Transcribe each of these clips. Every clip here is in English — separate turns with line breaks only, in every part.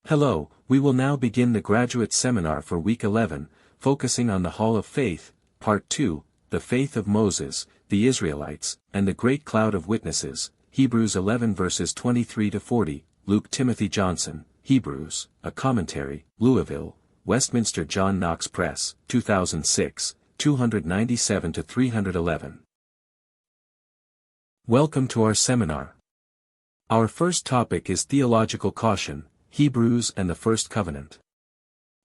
Hello, we will now begin the graduate seminar for Week 11, focusing on the Hall of Faith, Part 2, the Faith of Moses, the Israelites, and the Great Cloud of Witnesses, Hebrews 11 verses 23 to 40, Luke Timothy Johnson, Hebrews, a Commentary, Louisville, Westminster John Knox Press, 2006, 297 to 311. Welcome to our seminar. Our first topic is theological caution, Hebrews and the First Covenant.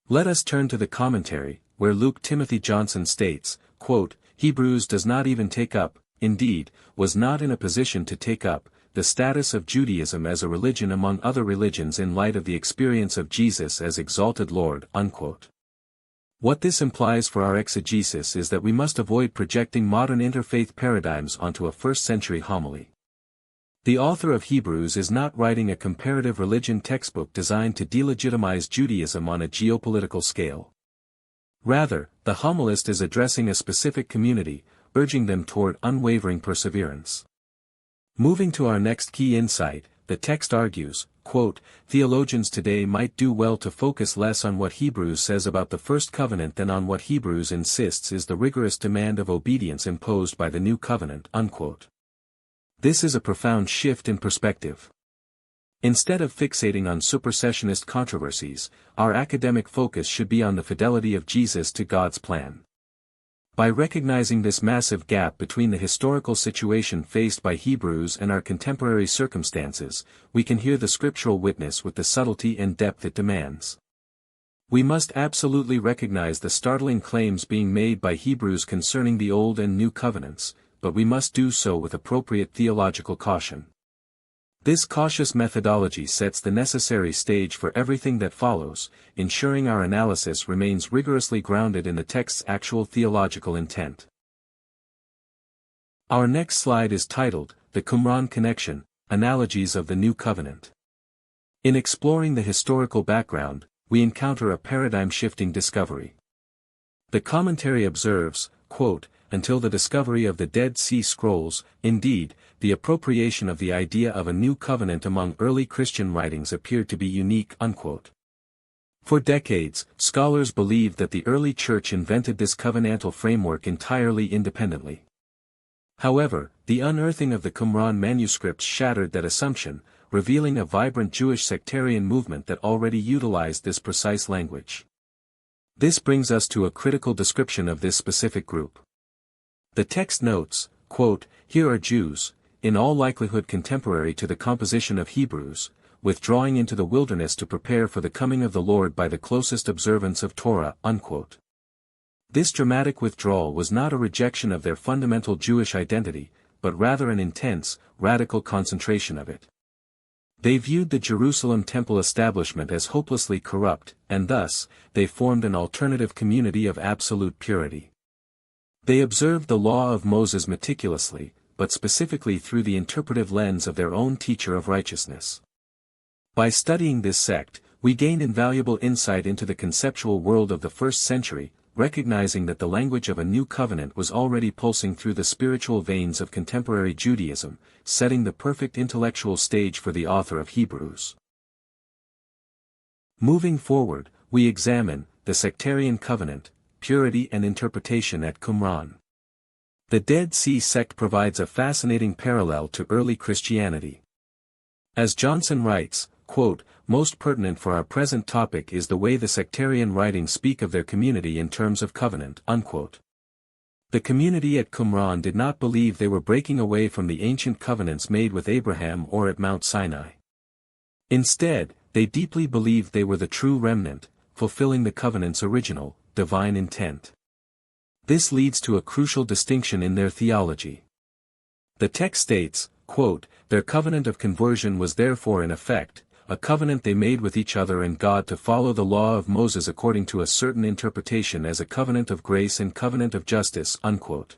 Let us turn to the commentary, where Luke Timothy Johnson states, quote, Hebrews does not even take up, indeed, was not in a position to take up, the status of Judaism as a religion among other religions in light of the experience of Jesus as exalted Lord, unquote. What this implies for our exegesis is that we must avoid projecting modern interfaith paradigms onto a first-century homily. The author of Hebrews is not writing a comparative religion textbook designed to delegitimize Judaism on a geopolitical scale. Rather, the homilist is addressing a specific community, urging them toward unwavering perseverance. Moving to our next key insight, the text argues, quote, theologians today might do well to focus less on what Hebrews says about the first covenant than on what Hebrews insists is the rigorous demand of obedience imposed by the new covenant, unquote. This is a profound shift in perspective. Instead of fixating on supersessionist controversies, our academic focus should be on the fidelity of Jesus to God's plan. By recognizing this massive gap between the historical situation faced by Hebrews and our contemporary circumstances, we can hear the scriptural witness with the subtlety and depth it demands. We must absolutely recognize the startling claims being made by Hebrews concerning the Old and New Covenants, but we must do so with appropriate theological caution. This cautious methodology sets the necessary stage for everything that follows, ensuring our analysis remains rigorously grounded in the text's actual theological intent. Our next slide is titled, The Qumran Connection, Analogies of the New Covenant. In exploring the historical background, we encounter a paradigm-shifting discovery. The commentary observes, quote, until the discovery of the Dead Sea Scrolls, indeed, the appropriation of the idea of a new covenant among early Christian writings appeared to be unique, unquote. For decades, scholars believed that the early church invented this covenantal framework entirely independently. However, the unearthing of the Qumran manuscripts shattered that assumption, revealing a vibrant Jewish sectarian movement that already utilized this precise language. This brings us to a critical description of this specific group. The text notes, quote, here are Jews, in all likelihood contemporary to the composition of Hebrews, withdrawing into the wilderness to prepare for the coming of the Lord by the closest observance of Torah, unquote. This dramatic withdrawal was not a rejection of their fundamental Jewish identity, but rather an intense, radical concentration of it. They viewed the Jerusalem temple establishment as hopelessly corrupt, and thus, they formed an alternative community of absolute purity. They observed the law of Moses meticulously, but specifically through the interpretive lens of their own teacher of righteousness. By studying this sect, we gained invaluable insight into the conceptual world of the first century, recognizing that the language of a new covenant was already pulsing through the spiritual veins of contemporary Judaism, setting the perfect intellectual stage for the author of Hebrews. Moving forward, we examine the sectarian covenant, purity and interpretation at Qumran. The Dead Sea sect provides a fascinating parallel to early Christianity. As Johnson writes, quote, most pertinent for our present topic is the way the sectarian writings speak of their community in terms of covenant, unquote. The community at Qumran did not believe they were breaking away from the ancient covenants made with Abraham or at Mount Sinai. Instead, they deeply believed they were the true remnant, fulfilling the covenant's original, divine intent. This leads to a crucial distinction in their theology. The text states, quote, their covenant of conversion was therefore in effect, a covenant they made with each other and God to follow the law of Moses according to a certain interpretation as a covenant of grace and covenant of justice, unquote.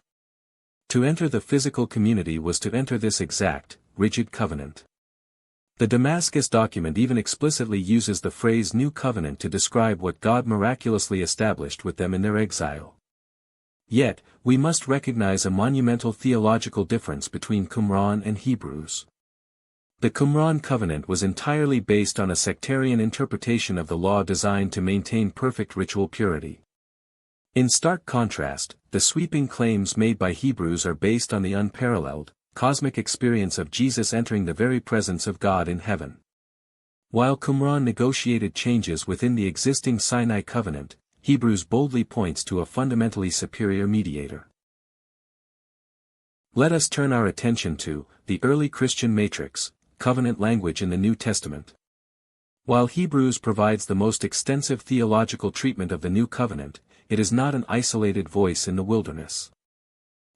To enter the physical community was to enter this exact, rigid covenant. The Damascus document even explicitly uses the phrase New Covenant to describe what God miraculously established with them in their exile. Yet, we must recognize a monumental theological difference between Qumran and Hebrews. The Qumran covenant was entirely based on a sectarian interpretation of the law designed to maintain perfect ritual purity. In stark contrast, the sweeping claims made by Hebrews are based on the unparalleled, cosmic experience of Jesus entering the very presence of God in heaven. While Qumran negotiated changes within the existing Sinai covenant, Hebrews boldly points to a fundamentally superior mediator. Let us turn our attention to the early Christian matrix, covenant language in the New Testament. While Hebrews provides the most extensive theological treatment of the New Covenant, it is not an isolated voice in the wilderness.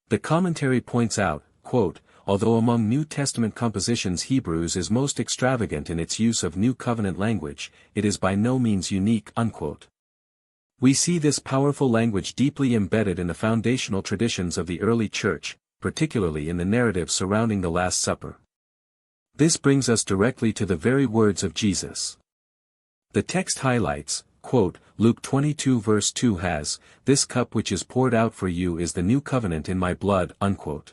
The commentary points out, quote, although among New Testament compositions Hebrews is most extravagant in its use of New Covenant language, it is by no means unique, unquote. We see this powerful language deeply embedded in the foundational traditions of the early Church, particularly in the narrative surrounding the Last Supper. This brings us directly to the very words of Jesus. The text highlights, quote, Luke 22 verse 2 has, "This cup which is poured out for you is the new covenant in my blood," unquote.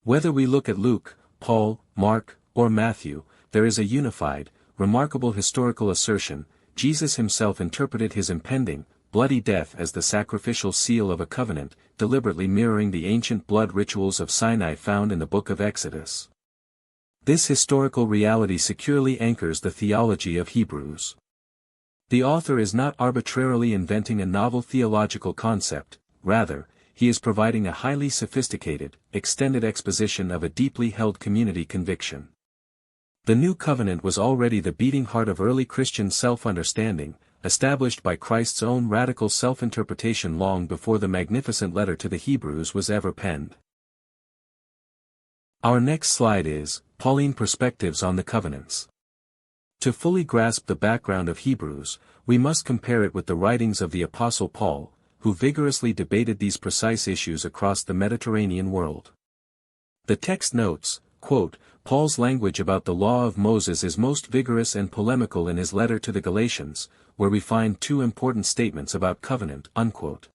Whether we look at Luke, Paul, Mark, or Matthew, there is a unified, remarkable historical assertion: Jesus himself interpreted his impending, bloody death as the sacrificial seal of a covenant, deliberately mirroring the ancient blood rituals of Sinai found in the book of Exodus. This historical reality securely anchors the theology of Hebrews. The author is not arbitrarily inventing a novel theological concept, rather, he is providing a highly sophisticated, extended exposition of a deeply held community conviction. The New Covenant was already the beating heart of early Christian self-understanding, established by Christ's own radical self-interpretation long before the magnificent letter to the Hebrews was ever penned. Our next slide is Pauline Perspectives on the Covenants. To fully grasp the background of Hebrews, we must compare it with the writings of the Apostle Paul, who vigorously debated these precise issues across the Mediterranean world. The text notes, quote, Paul's language about the law of Moses is most vigorous and polemical in his letter to the Galatians, where we find two important statements about covenant, unquote.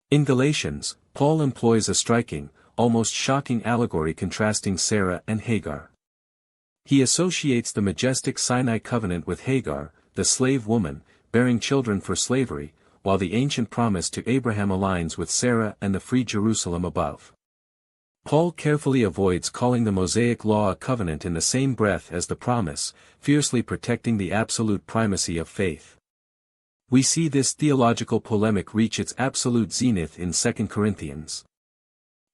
In Galatians, Paul employs a striking, almost shocking allegory contrasting Sarah and Hagar. He associates the majestic Sinai covenant with Hagar, the slave woman, bearing children for slavery, while the ancient promise to Abraham aligns with Sarah and the free Jerusalem above. Paul carefully avoids calling the Mosaic law a covenant in the same breath as the promise, fiercely protecting the absolute primacy of faith. We see this theological polemic reach its absolute zenith in 2 Corinthians.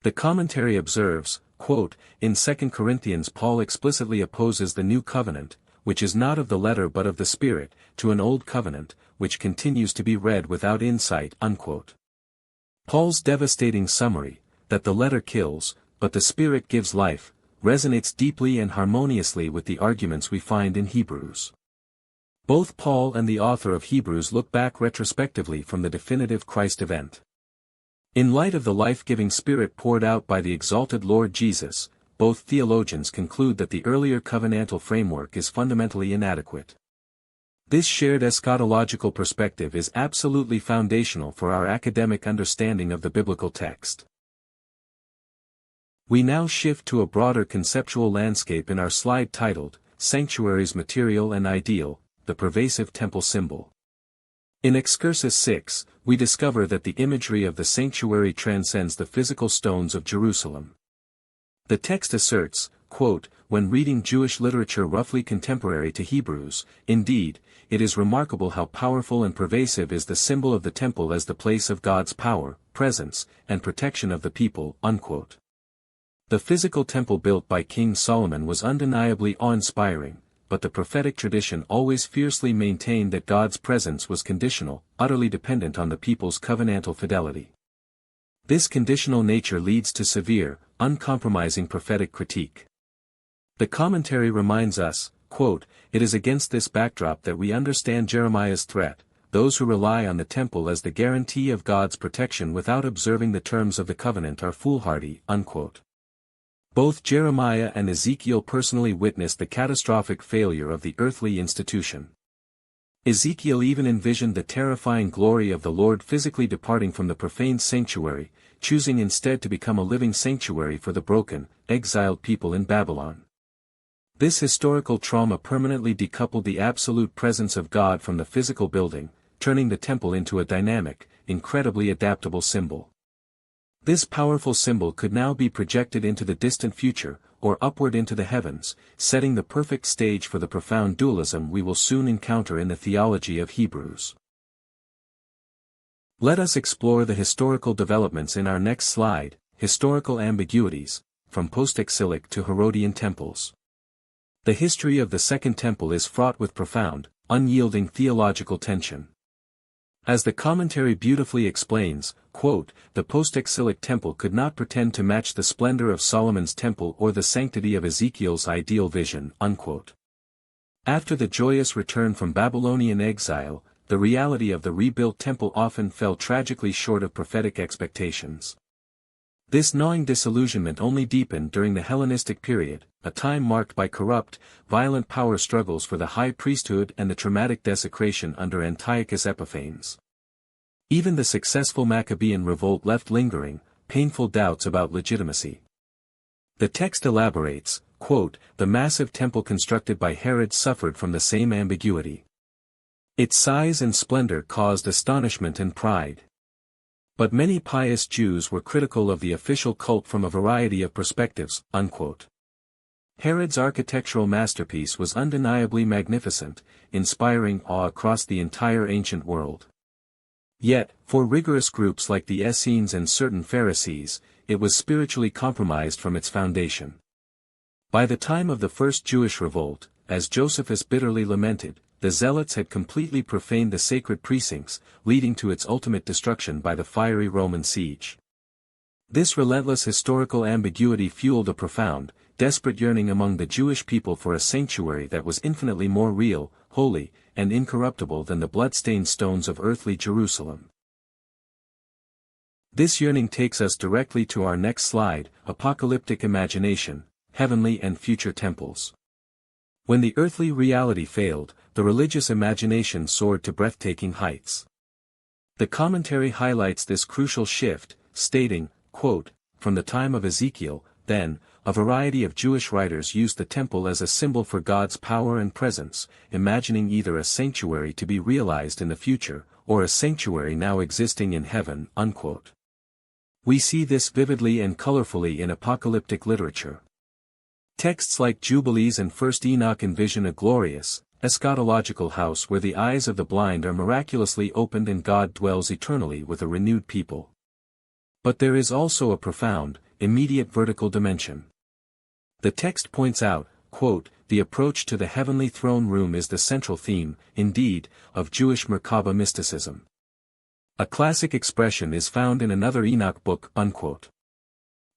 The commentary observes, quote, in 2 Corinthians Paul explicitly opposes the new covenant, which is not of the letter but of the Spirit, to an old covenant, which continues to be read without insight, unquote. Paul's devastating summary, that the letter kills, but the Spirit gives life, resonates deeply and harmoniously with the arguments we find in Hebrews. Both Paul and the author of Hebrews look back retrospectively from the definitive Christ event. In light of the life-giving Spirit poured out by the exalted Lord Jesus, both theologians conclude that the earlier covenantal framework is fundamentally inadequate. This shared eschatological perspective is absolutely foundational for our academic understanding of the biblical text. We now shift to a broader conceptual landscape in our slide titled, Sanctuaries Material and Ideal, the Pervasive Temple Symbol. In Excursus 6, we discover that the imagery of the sanctuary transcends the physical stones of Jerusalem. The text asserts, quote, when reading Jewish literature roughly contemporary to Hebrews, indeed, it is remarkable how powerful and pervasive is the symbol of the temple as the place of God's power, presence, and protection of the people, unquote. The physical temple built by King Solomon was undeniably awe-inspiring, but the prophetic tradition always fiercely maintained that God's presence was conditional, utterly dependent on the people's covenantal fidelity. This conditional nature leads to severe, uncompromising prophetic critique. The commentary reminds us, quote, it is against this backdrop that we understand Jeremiah's threat: those who rely on the temple as the guarantee of God's protection without observing the terms of the covenant are foolhardy, unquote. Both Jeremiah and Ezekiel personally witnessed the catastrophic failure of the earthly institution. Ezekiel even envisioned the terrifying glory of the Lord physically departing from the profaned sanctuary, choosing instead to become a living sanctuary for the broken, exiled people in Babylon. This historical trauma permanently decoupled the absolute presence of God from the physical building, turning the temple into a dynamic, incredibly adaptable symbol. This powerful symbol could now be projected into the distant future, or upward into the heavens, setting the perfect stage for the profound dualism we will soon encounter in the theology of Hebrews. Let us explore the historical developments in our next slide, historical ambiguities, from post-exilic to Herodian temples. The history of the Second Temple is fraught with profound, unyielding theological tension. As the commentary beautifully explains, quote, the post-exilic temple could not pretend to match the splendor of Solomon's temple or the sanctity of Ezekiel's ideal vision, unquote. After the joyous return from Babylonian exile, the reality of the rebuilt temple often fell tragically short of prophetic expectations. This gnawing disillusionment only deepened during the Hellenistic period, a time marked by corrupt, violent power struggles for the high priesthood and the traumatic desecration under Antiochus Epiphanes. Even the successful Maccabean revolt left lingering, painful doubts about legitimacy. The text elaborates, quote, the massive temple constructed by Herod suffered from the same ambiguity. Its size and splendor caused astonishment and pride. But many pious Jews were critical of the official cult from a variety of perspectives, unquote. Herod's architectural masterpiece was undeniably magnificent, inspiring awe across the entire ancient world. Yet, for rigorous groups like the Essenes and certain Pharisees, it was spiritually compromised from its foundation. By the time of the First Jewish Revolt, as Josephus bitterly lamented, the Zealots had completely profaned the sacred precincts, leading to its ultimate destruction by the fiery Roman siege. This relentless historical ambiguity fueled a profound, desperate yearning among the Jewish people for a sanctuary that was infinitely more real, holy, and incorruptible than the blood-stained stones of earthly Jerusalem. This yearning takes us directly to our next slide, apocalyptic imagination, heavenly and future temples. When the earthly reality failed, the religious imagination soared to breathtaking heights. The commentary highlights this crucial shift, stating, quote, from the time of Ezekiel, then, a variety of Jewish writers used the temple as a symbol for God's power and presence, imagining either a sanctuary to be realized in the future, or a sanctuary now existing in heaven, unquote. We see this vividly and colorfully in apocalyptic literature. Texts like Jubilees and 1 Enoch envision a glorious, eschatological house where the eyes of the blind are miraculously opened and God dwells eternally with a renewed people. But there is also a profound, immediate vertical dimension. The text points out, quote, the approach to the heavenly throne room is the central theme, indeed, of Jewish Merkabah mysticism. A classic expression is found in another Enoch book, unquote.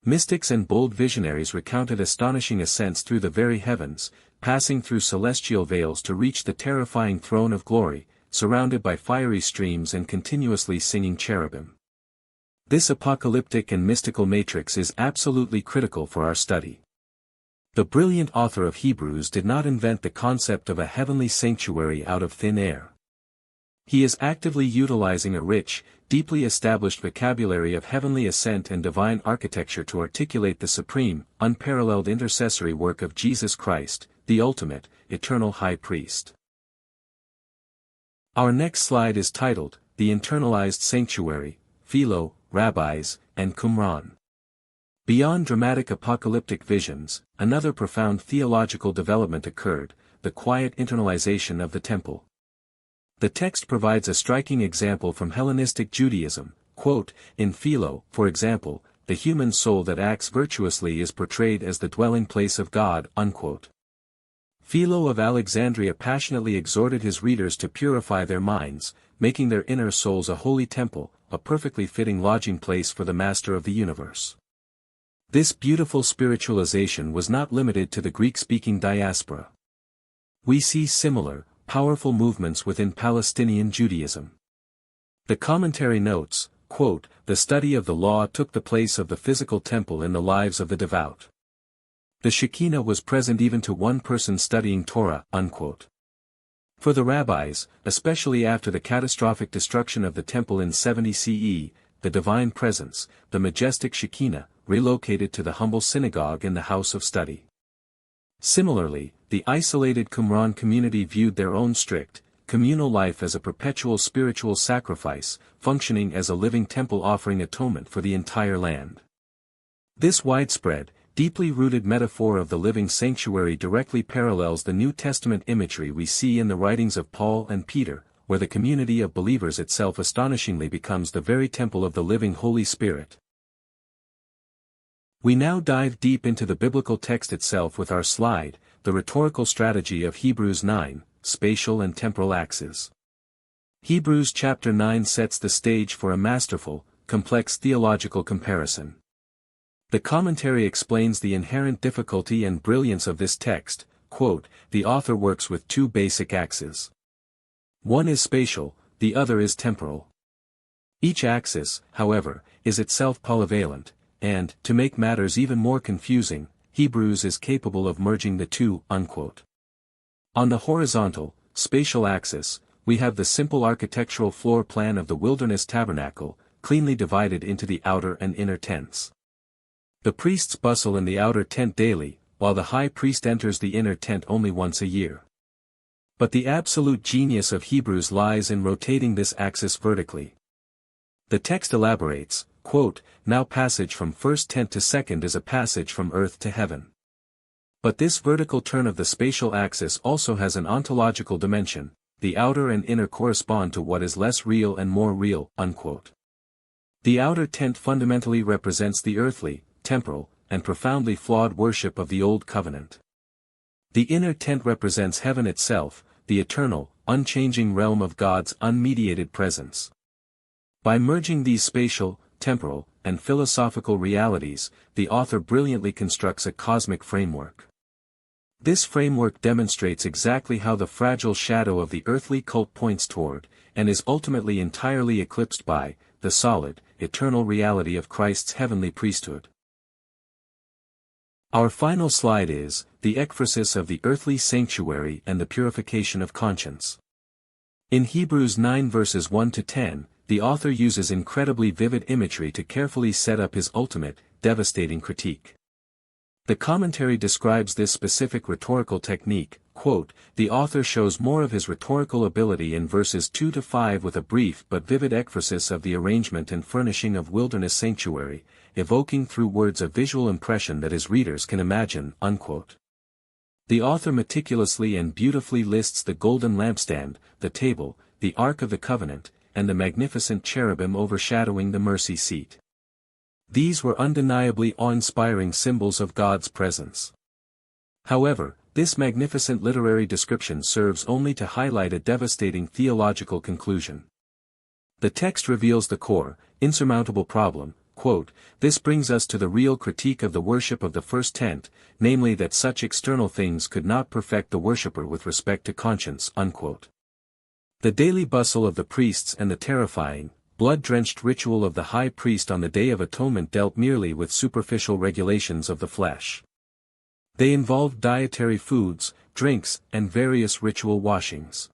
Mystics and bold visionaries recounted astonishing ascents through the very heavens, passing through celestial veils to reach the terrifying throne of glory, surrounded by fiery streams and continuously singing cherubim. This apocalyptic and mystical matrix is absolutely critical for our study. The brilliant author of Hebrews did not invent the concept of a heavenly sanctuary out of thin air. He is actively utilizing a rich, deeply established vocabulary of heavenly ascent and divine architecture to articulate the supreme, unparalleled intercessory work of Jesus Christ, the ultimate, eternal high priest. Our next slide is titled, The Internalized Sanctuary, Philo, Rabbis, and Qumran. Beyond dramatic apocalyptic visions, another profound theological development occurred, the quiet internalization of the temple. The text provides a striking example from Hellenistic Judaism, quote, in Philo, for example, the human soul that acts virtuously is portrayed as the dwelling place of God, unquote. Philo of Alexandria passionately exhorted his readers to purify their minds, making their inner souls a holy temple, a perfectly fitting lodging place for the Master of the universe. This beautiful spiritualization was not limited to the Greek-speaking diaspora. We see similar, powerful movements within Palestinian Judaism. The commentary notes, quote, the study of the law took the place of the physical temple in the lives of the devout. The Shekinah was present even to one person studying Torah, unquote. For the rabbis, especially after the catastrophic destruction of the temple in 70 CE, the divine presence, the majestic Shekinah, relocated to the humble synagogue in the house of study. Similarly, the isolated Qumran community viewed their own strict, communal life as a perpetual spiritual sacrifice, functioning as a living temple offering atonement for the entire land. This widespread, deeply rooted metaphor of the living sanctuary directly parallels the New Testament imagery we see in the writings of Paul and Peter, where the community of believers itself astonishingly becomes the very temple of the living Holy Spirit. We now dive deep into the biblical text itself with our slide, The Rhetorical Strategy of Hebrews 9, Spatial and Temporal Axes. Hebrews chapter 9 sets the stage for a masterful, complex theological comparison. The commentary explains the inherent difficulty and brilliance of this text. Quote, the author works with two basic axes. One is spatial, the other is temporal. Each axis, however, is itself polyvalent, and, to make matters even more confusing, Hebrews is capable of merging the two. Unquote. On the horizontal, spatial axis, we have the simple architectural floor plan of the wilderness tabernacle, cleanly divided into the outer and inner tents. The priests bustle in the outer tent daily, while the high priest enters the inner tent only once a year. But the absolute genius of Hebrews lies in rotating this axis vertically. The text elaborates, quote, now passage from first tent to second is a passage from earth to heaven. But this vertical turn of the spatial axis also has an ontological dimension. The outer and inner correspond to what is less real and more real. Unquote. The outer tent fundamentally represents the earthly, temporal, and profoundly flawed worship of the Old Covenant. The inner tent represents heaven itself, the eternal, unchanging realm of God's unmediated presence. By merging these spatial, temporal, and philosophical realities, the author brilliantly constructs a cosmic framework. This framework demonstrates exactly how the fragile shadow of the earthly cult points toward, and is ultimately entirely eclipsed by, the solid, eternal reality of Christ's heavenly priesthood. Our final slide is, the ekphrasis of the earthly sanctuary and the purification of conscience. In Hebrews 9 verses 1 to 10, the author uses incredibly vivid imagery to carefully set up his ultimate, devastating critique. The commentary describes this specific rhetorical technique. Quote, the author shows more of his rhetorical ability in verses 2 to 5 with a brief but vivid ekphrasis of the arrangement and furnishing of wilderness sanctuary, evoking through words a visual impression that his readers can imagine. Unquote. The author meticulously and beautifully lists the golden lampstand, the table, the Ark of the Covenant, and the magnificent cherubim overshadowing the mercy seat. These were undeniably awe-inspiring symbols of God's presence. However, this magnificent literary description serves only to highlight a devastating theological conclusion. The text reveals the core, insurmountable problem. Quote, this brings us to the real critique of the worship of the first tent, namely that such external things could not perfect the worshipper with respect to conscience. Unquote. The daily bustle of the priests and the terrifying, blood-drenched ritual of the high priest on the Day of Atonement dealt merely with superficial regulations of the flesh. They involved dietary foods, drinks, and various ritual washings.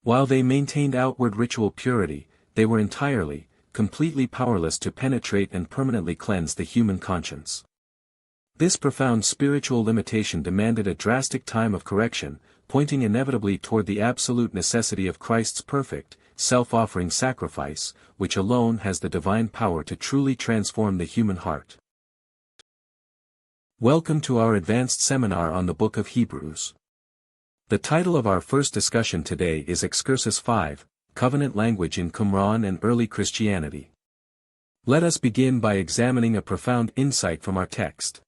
While they maintained outward ritual purity, they were entirely, completely powerless to penetrate and permanently cleanse the human conscience. This profound spiritual limitation demanded a drastic time of correction, pointing inevitably toward the absolute necessity of Christ's perfect, self-offering sacrifice, which alone has the divine power to truly transform the human heart. Welcome to our advanced seminar on the Book of Hebrews. The title of our first discussion today is Excursus 5, Covenant Language in Qumran and Early Christianity. Let us begin by examining a profound insight from our text.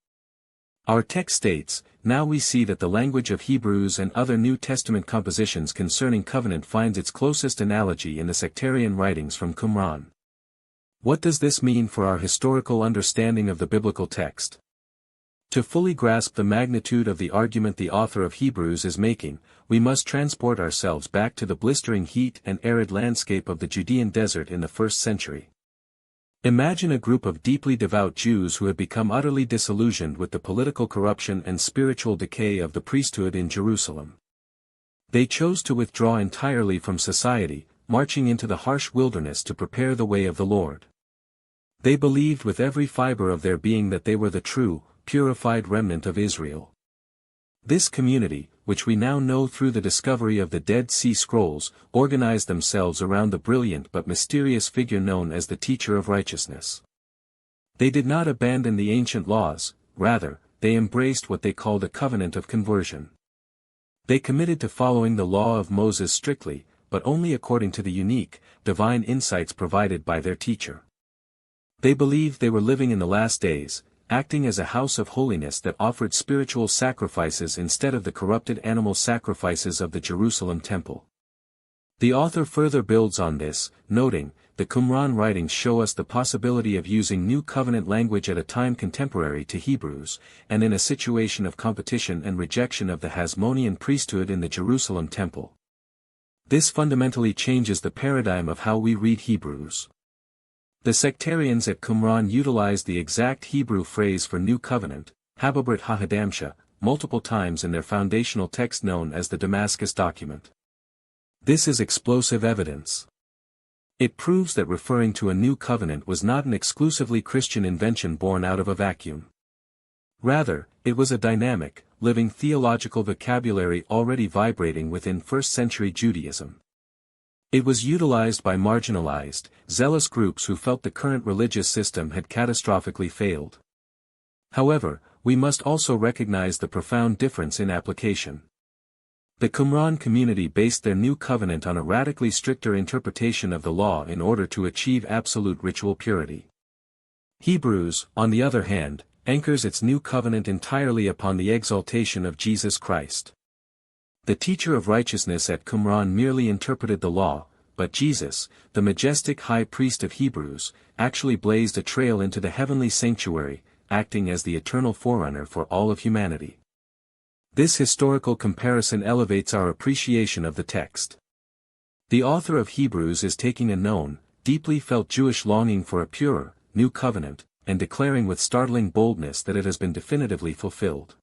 Our text states, now we see that the language of Hebrews and other New Testament compositions concerning covenant finds its closest analogy in the sectarian writings from Qumran. What does this mean for our historical understanding of the biblical text? To fully grasp the magnitude of the argument the author of Hebrews is making, we must transport ourselves back to the blistering heat and arid landscape of the Judean desert in the 1st century. Imagine a group of deeply devout Jews who had become utterly disillusioned with the political corruption and spiritual decay of the priesthood in Jerusalem. They chose to withdraw entirely from society, marching into the harsh wilderness to prepare the way of the Lord. They believed with every fiber of their being that they were the true, purified remnant of Israel. This community, which we now know through the discovery of the Dead Sea Scrolls, organized themselves around the brilliant but mysterious figure known as the Teacher of Righteousness. They did not abandon the ancient laws, rather, they embraced what they called a covenant of conversion. They committed to following the law of Moses strictly, but only according to the unique, divine insights provided by their teacher. They believed they were living in the last days, acting as a house of holiness that offered spiritual sacrifices instead of the corrupted animal sacrifices of the Jerusalem temple. The author further builds on this, noting, the Qumran writings show us the possibility of using New Covenant language at a time contemporary to Hebrews, and in a situation of competition and rejection of the Hasmonean priesthood in the Jerusalem temple. This fundamentally changes the paradigm of how we read Hebrews. The sectarians at Qumran utilized the exact Hebrew phrase for New Covenant, Hababrit HaHadamsha, multiple times in their foundational text known as the Damascus document. This is explosive evidence. It proves that referring to a new covenant was not an exclusively Christian invention born out of a vacuum. Rather, it was a dynamic, living theological vocabulary already vibrating within first-century Judaism. It was utilized by marginalized, zealous groups who felt the current religious system had catastrophically failed. However, we must also recognize the profound difference in application. The Qumran community based their new covenant on a radically stricter interpretation of the law in order to achieve absolute ritual purity. Hebrews, on the other hand, anchors its new covenant entirely upon the exaltation of Jesus Christ. The Teacher of Righteousness at Qumran merely interpreted the law, but Jesus, the majestic high priest of Hebrews, actually blazed a trail into the heavenly sanctuary, acting as the eternal forerunner for all of humanity. This historical comparison elevates our appreciation of the text. The author of Hebrews is taking a known, deeply felt Jewish longing for a purer, new covenant, and declaring with startling boldness that it has been definitively fulfilled.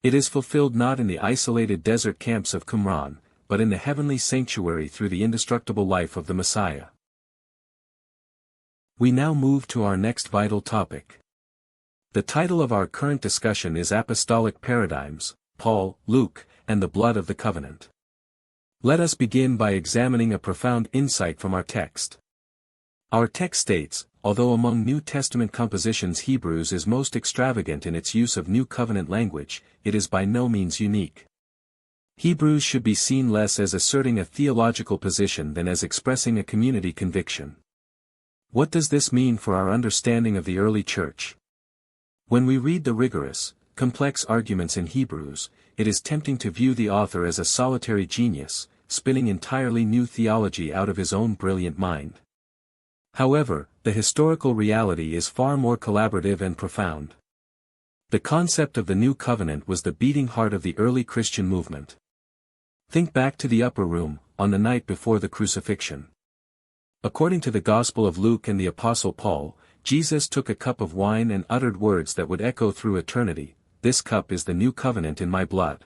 It is fulfilled not in the isolated desert camps of Qumran, but in the heavenly sanctuary through the indestructible life of the Messiah. We now move to our next vital topic. The title of our current discussion is Apostolic Paradigms, Paul, Luke, and the Blood of the Covenant. Let us begin by examining a profound insight from our text. Our text states, although among New Testament compositions Hebrews is most extravagant in its use of New Covenant language, it is by no means unique. Hebrews should be seen less as asserting a theological position than as expressing a community conviction. What does this mean for our understanding of the early church? When we read the rigorous, complex arguments in Hebrews, it is tempting to view the author as a solitary genius, spinning entirely new theology out of his own brilliant mind. However, the historical reality is far more collaborative and profound. The concept of the New Covenant was the beating heart of the early Christian movement. Think back to the upper room, on the night before the crucifixion. According to the Gospel of Luke and the Apostle Paul, Jesus took a cup of wine and uttered words that would echo through eternity, "This cup is the new covenant in my blood."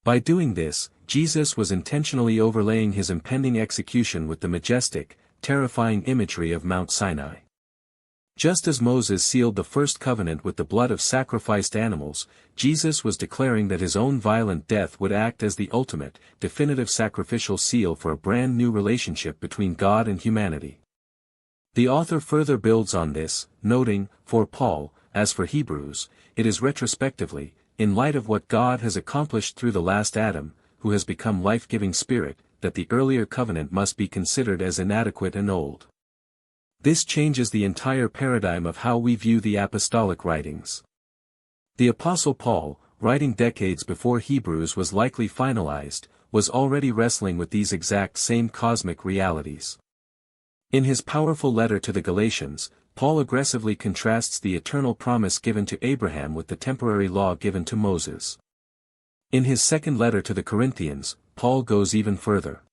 By doing this, Jesus was intentionally overlaying his impending execution with the majestic, terrifying imagery of Mount Sinai. Just as Moses sealed the first covenant with the blood of sacrificed animals, Jesus was declaring that his own violent death would act as the ultimate, definitive sacrificial seal for a brand new relationship between God and humanity. The author further builds on this, noting, for Paul, as for Hebrews, it is retrospectively, in light of what God has accomplished through the last Adam, who has become life-giving spirit, that the earlier covenant must be considered as inadequate and old. This changes the entire paradigm of how we view the apostolic writings. The Apostle Paul, writing decades before Hebrews was likely finalized, was already wrestling with these exact same cosmic realities. In his powerful letter to the Galatians, Paul aggressively contrasts the eternal promise given to Abraham with the temporary law given to Moses. In his second letter to the Corinthians, Paul goes even further.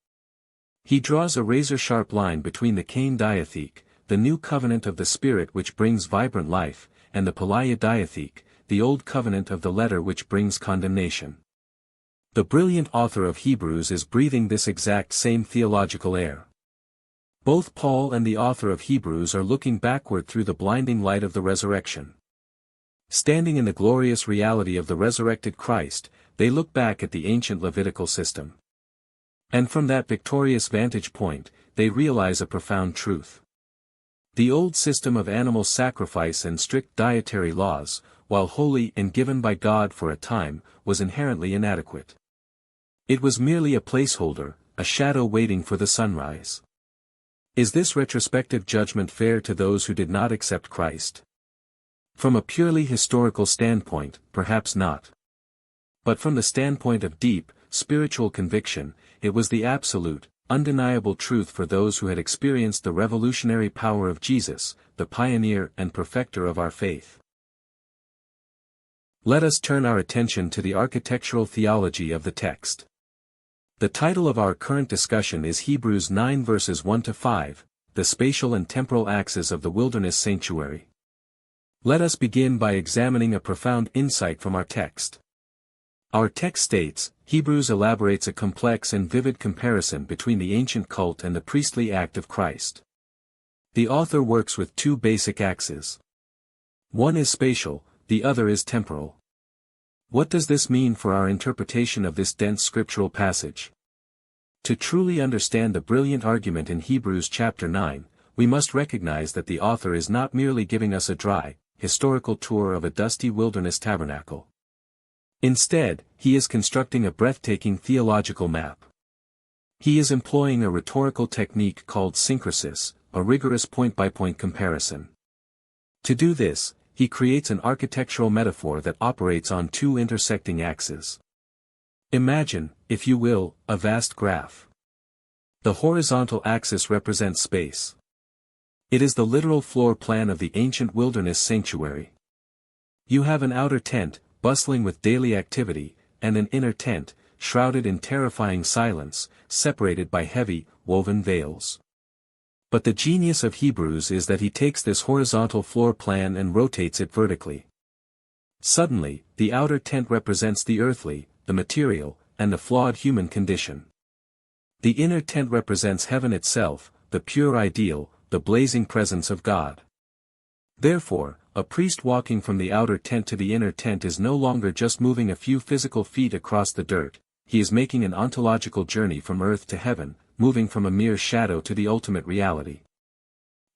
He draws a razor-sharp line between the Cain diatheke, the new covenant of the Spirit which brings vibrant life, and the Pelagia diatheke, the old covenant of the letter which brings condemnation. The brilliant author of Hebrews is breathing this exact same theological air. Both Paul and the author of Hebrews are looking backward through the blinding light of the resurrection. Standing in the glorious reality of the resurrected Christ, they look back at the ancient Levitical system. And from that victorious vantage point, they realize a profound truth. The old system of animal sacrifice and strict dietary laws, while holy and given by God for a time, was inherently inadequate. It was merely a placeholder, a shadow waiting for the sunrise. Is this retrospective judgment fair to those who did not accept Christ? From a purely historical standpoint, perhaps not. But from the standpoint of deep, spiritual conviction, it was the absolute, undeniable truth for those who had experienced the revolutionary power of Jesus, the pioneer and perfecter of our faith. Let us turn our attention to the architectural theology of the text. The title of our current discussion is Hebrews 9 verses 1-5, the spatial and temporal axes of the wilderness sanctuary. Let us begin by examining a profound insight from our text. Our text states, Hebrews elaborates a complex and vivid comparison between the ancient cult and the priestly act of Christ. The author works with two basic axes. One is spatial, the other is temporal. What does this mean for our interpretation of this dense scriptural passage? To truly understand the brilliant argument in Hebrews chapter 9, we must recognize that the author is not merely giving us a dry, historical tour of a dusty wilderness tabernacle. Instead, he is constructing a breathtaking theological map. He is employing a rhetorical technique called syncresis, a rigorous point-by-point comparison. To do this, he creates an architectural metaphor that operates on two intersecting axes. Imagine, if you will, a vast graph. The horizontal axis represents space. It is the literal floor plan of the ancient wilderness sanctuary. You have an outer tent, bustling with daily activity, and an inner tent, shrouded in terrifying silence, separated by heavy, woven veils. But the genius of Hebrews is that he takes this horizontal floor plan and rotates it vertically. Suddenly, the outer tent represents the earthly, the material, and the flawed human condition. The inner tent represents heaven itself, the pure ideal, the blazing presence of God. Therefore, a priest walking from the outer tent to the inner tent is no longer just moving a few physical feet across the dirt, he is making an ontological journey from earth to heaven, moving from a mere shadow to the ultimate reality.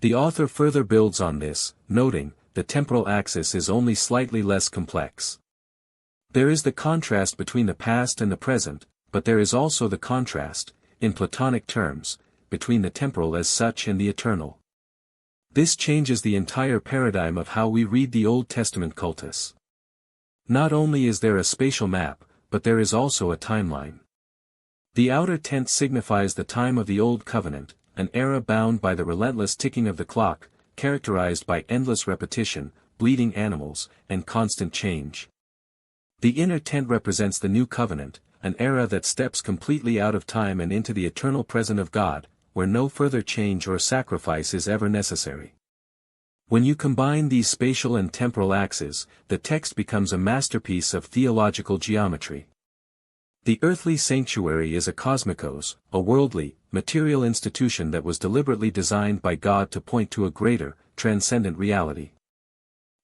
The author further builds on this, noting, the temporal axis is only slightly less complex. There is the contrast between the past and the present, but there is also the contrast, in Platonic terms, between the temporal as such and the eternal. This changes the entire paradigm of how we read the Old Testament cultus. Not only is there a spatial map, but there is also a timeline. The outer tent signifies the time of the Old Covenant, an era bound by the relentless ticking of the clock, characterized by endless repetition, bleeding animals, and constant change. The inner tent represents the New Covenant, an era that steps completely out of time and into the eternal presence of God, where no further change or sacrifice is ever necessary. When you combine these spatial and temporal axes, the text becomes a masterpiece of theological geometry. The earthly sanctuary is a cosmikos, a worldly, material institution that was deliberately designed by God to point to a greater, transcendent reality.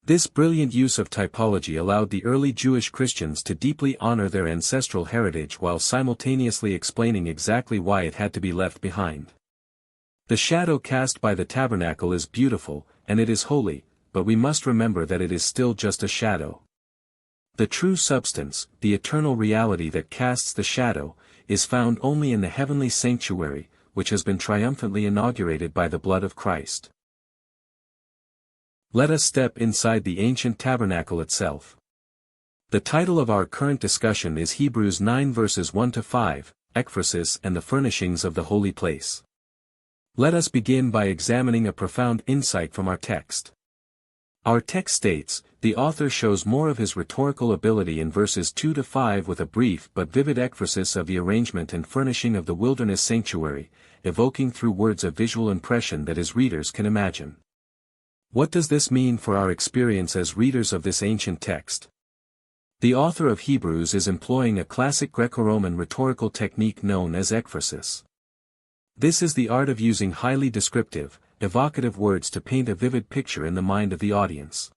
This brilliant use of typology allowed the early Jewish Christians to deeply honor their ancestral heritage while simultaneously explaining exactly why it had to be left behind. The shadow cast by the tabernacle is beautiful, and it is holy, but we must remember that it is still just a shadow. The true substance, the eternal reality that casts the shadow, is found only in the heavenly sanctuary, which has been triumphantly inaugurated by the blood of Christ. Let us step inside the ancient tabernacle itself. The title of our current discussion is Hebrews 9 verses 1-5, Ekphrasis and the Furnishings of the Holy Place. Let us begin by examining a profound insight from our text. Our text states, the author shows more of his rhetorical ability in verses 2-5 with a brief but vivid ekphrasis of the arrangement and furnishing of the wilderness sanctuary, evoking through words a visual impression that his readers can imagine. What does this mean for our experience as readers of this ancient text? The author of Hebrews is employing a classic Greco-Roman rhetorical technique known as ekphrasis. This is the art of using highly descriptive, evocative words to paint a vivid picture in the mind of the audience.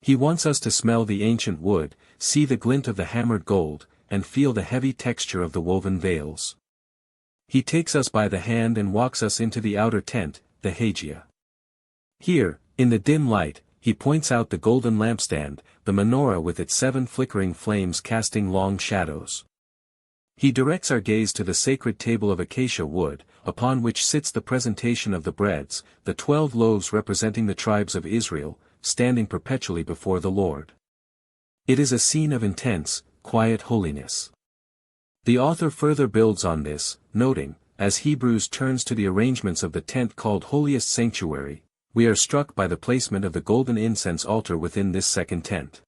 He wants us to smell the ancient wood, see the glint of the hammered gold, and feel the heavy texture of the woven veils. He takes us by the hand and walks us into the outer tent, the Hagia. Here, in the dim light, he points out the golden lampstand, the menorah with its 7 flickering flames casting long shadows. He directs our gaze to the sacred table of acacia wood, upon which sits the presentation of the breads, the 12 loaves representing the tribes of Israel, standing perpetually before the Lord. It is a scene of intense, quiet holiness. The author further builds on this, noting, as Hebrews turns to the arrangements of the tent called Holiest Sanctuary, we are struck by the placement of the golden incense altar within this second tent.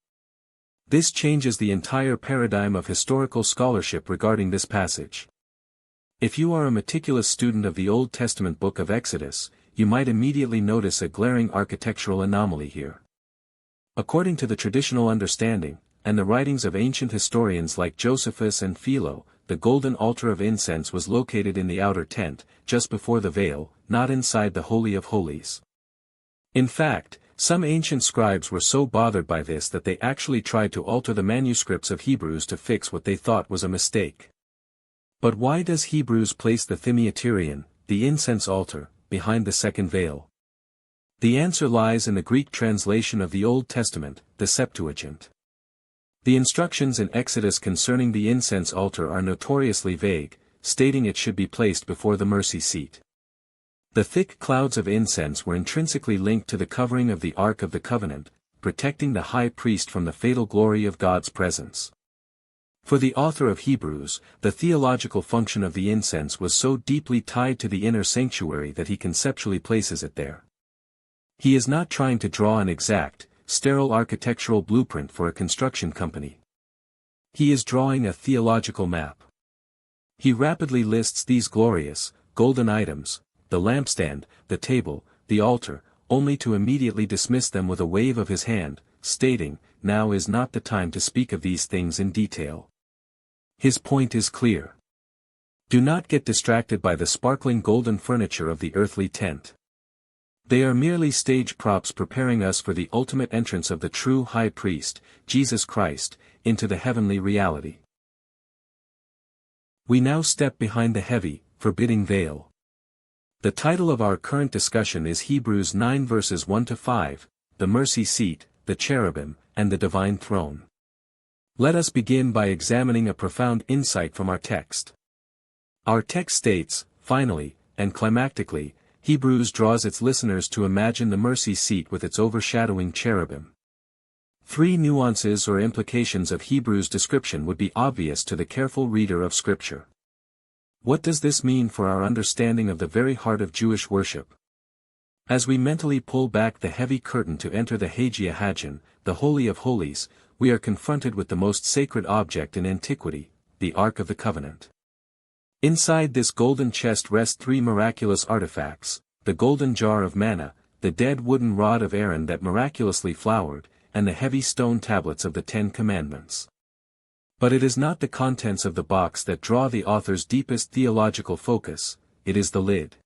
This changes the entire paradigm of historical scholarship regarding this passage. If you are a meticulous student of the Old Testament book of Exodus, you might immediately notice a glaring architectural anomaly here. According to the traditional understanding, and the writings of ancient historians like Josephus and Philo, the golden altar of incense was located in the outer tent, just before the veil, not inside the Holy of Holies. In fact, some ancient scribes were so bothered by this that they actually tried to alter the manuscripts of Hebrews to fix what they thought was a mistake. But why does Hebrews place the Thymiaterion, the incense altar, behind the second veil? The answer lies in the Greek translation of the Old Testament, the Septuagint. The instructions in Exodus concerning the incense altar are notoriously vague, stating it should be placed before the mercy seat. The thick clouds of incense were intrinsically linked to the covering of the Ark of the Covenant, protecting the high priest from the fatal glory of God's presence. For the author of Hebrews, the theological function of the incense was so deeply tied to the inner sanctuary that he conceptually places it there. He is not trying to draw an exact, sterile architectural blueprint for a construction company. He is drawing a theological map. He rapidly lists these glorious, golden items, the lampstand, the table, the altar, only to immediately dismiss them with a wave of his hand, stating, "Now is not the time to speak of these things in detail." His point is clear. Do not get distracted by the sparkling golden furniture of the earthly tent. They are merely stage props preparing us for the ultimate entrance of the true high priest, Jesus Christ, into the heavenly reality. We now step behind the heavy, forbidding veil. The title of our current discussion is Hebrews 9 verses 1-5, the mercy seat, the cherubim, and the divine throne. Let us begin by examining a profound insight from our text. Our text states, finally, and climactically, Hebrews draws its listeners to imagine the mercy seat with its overshadowing cherubim. 3 nuances or implications of Hebrews' description would be obvious to the careful reader of Scripture. What does this mean for our understanding of the very heart of Jewish worship? As we mentally pull back the heavy curtain to enter the Hagia Hagion, the Holy of Holies, we are confronted with the most sacred object in antiquity, the Ark of the Covenant. Inside this golden chest rest 3 miraculous artifacts, the golden jar of manna, the dead wooden rod of Aaron that miraculously flowered, and the heavy stone tablets of the 10 Commandments. But it is not the contents of the box that draw the author's deepest theological focus, it is the lid.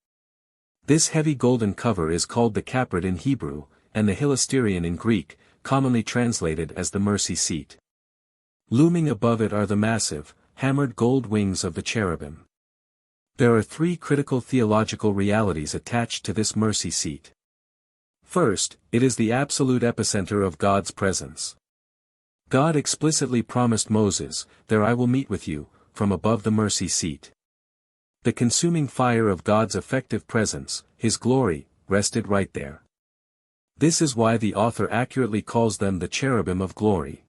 This heavy golden cover is called the caprid in Hebrew, and the hilasterion in Greek, commonly translated as the mercy seat. Looming above it are the massive, hammered gold wings of the cherubim. There are 3 critical theological realities attached to this mercy seat. First, it is the absolute epicenter of God's presence. God explicitly promised Moses, "There I will meet with you," from above the mercy seat. The consuming fire of God's effective presence, His glory, rested right there. This is why the author accurately calls them the cherubim of glory.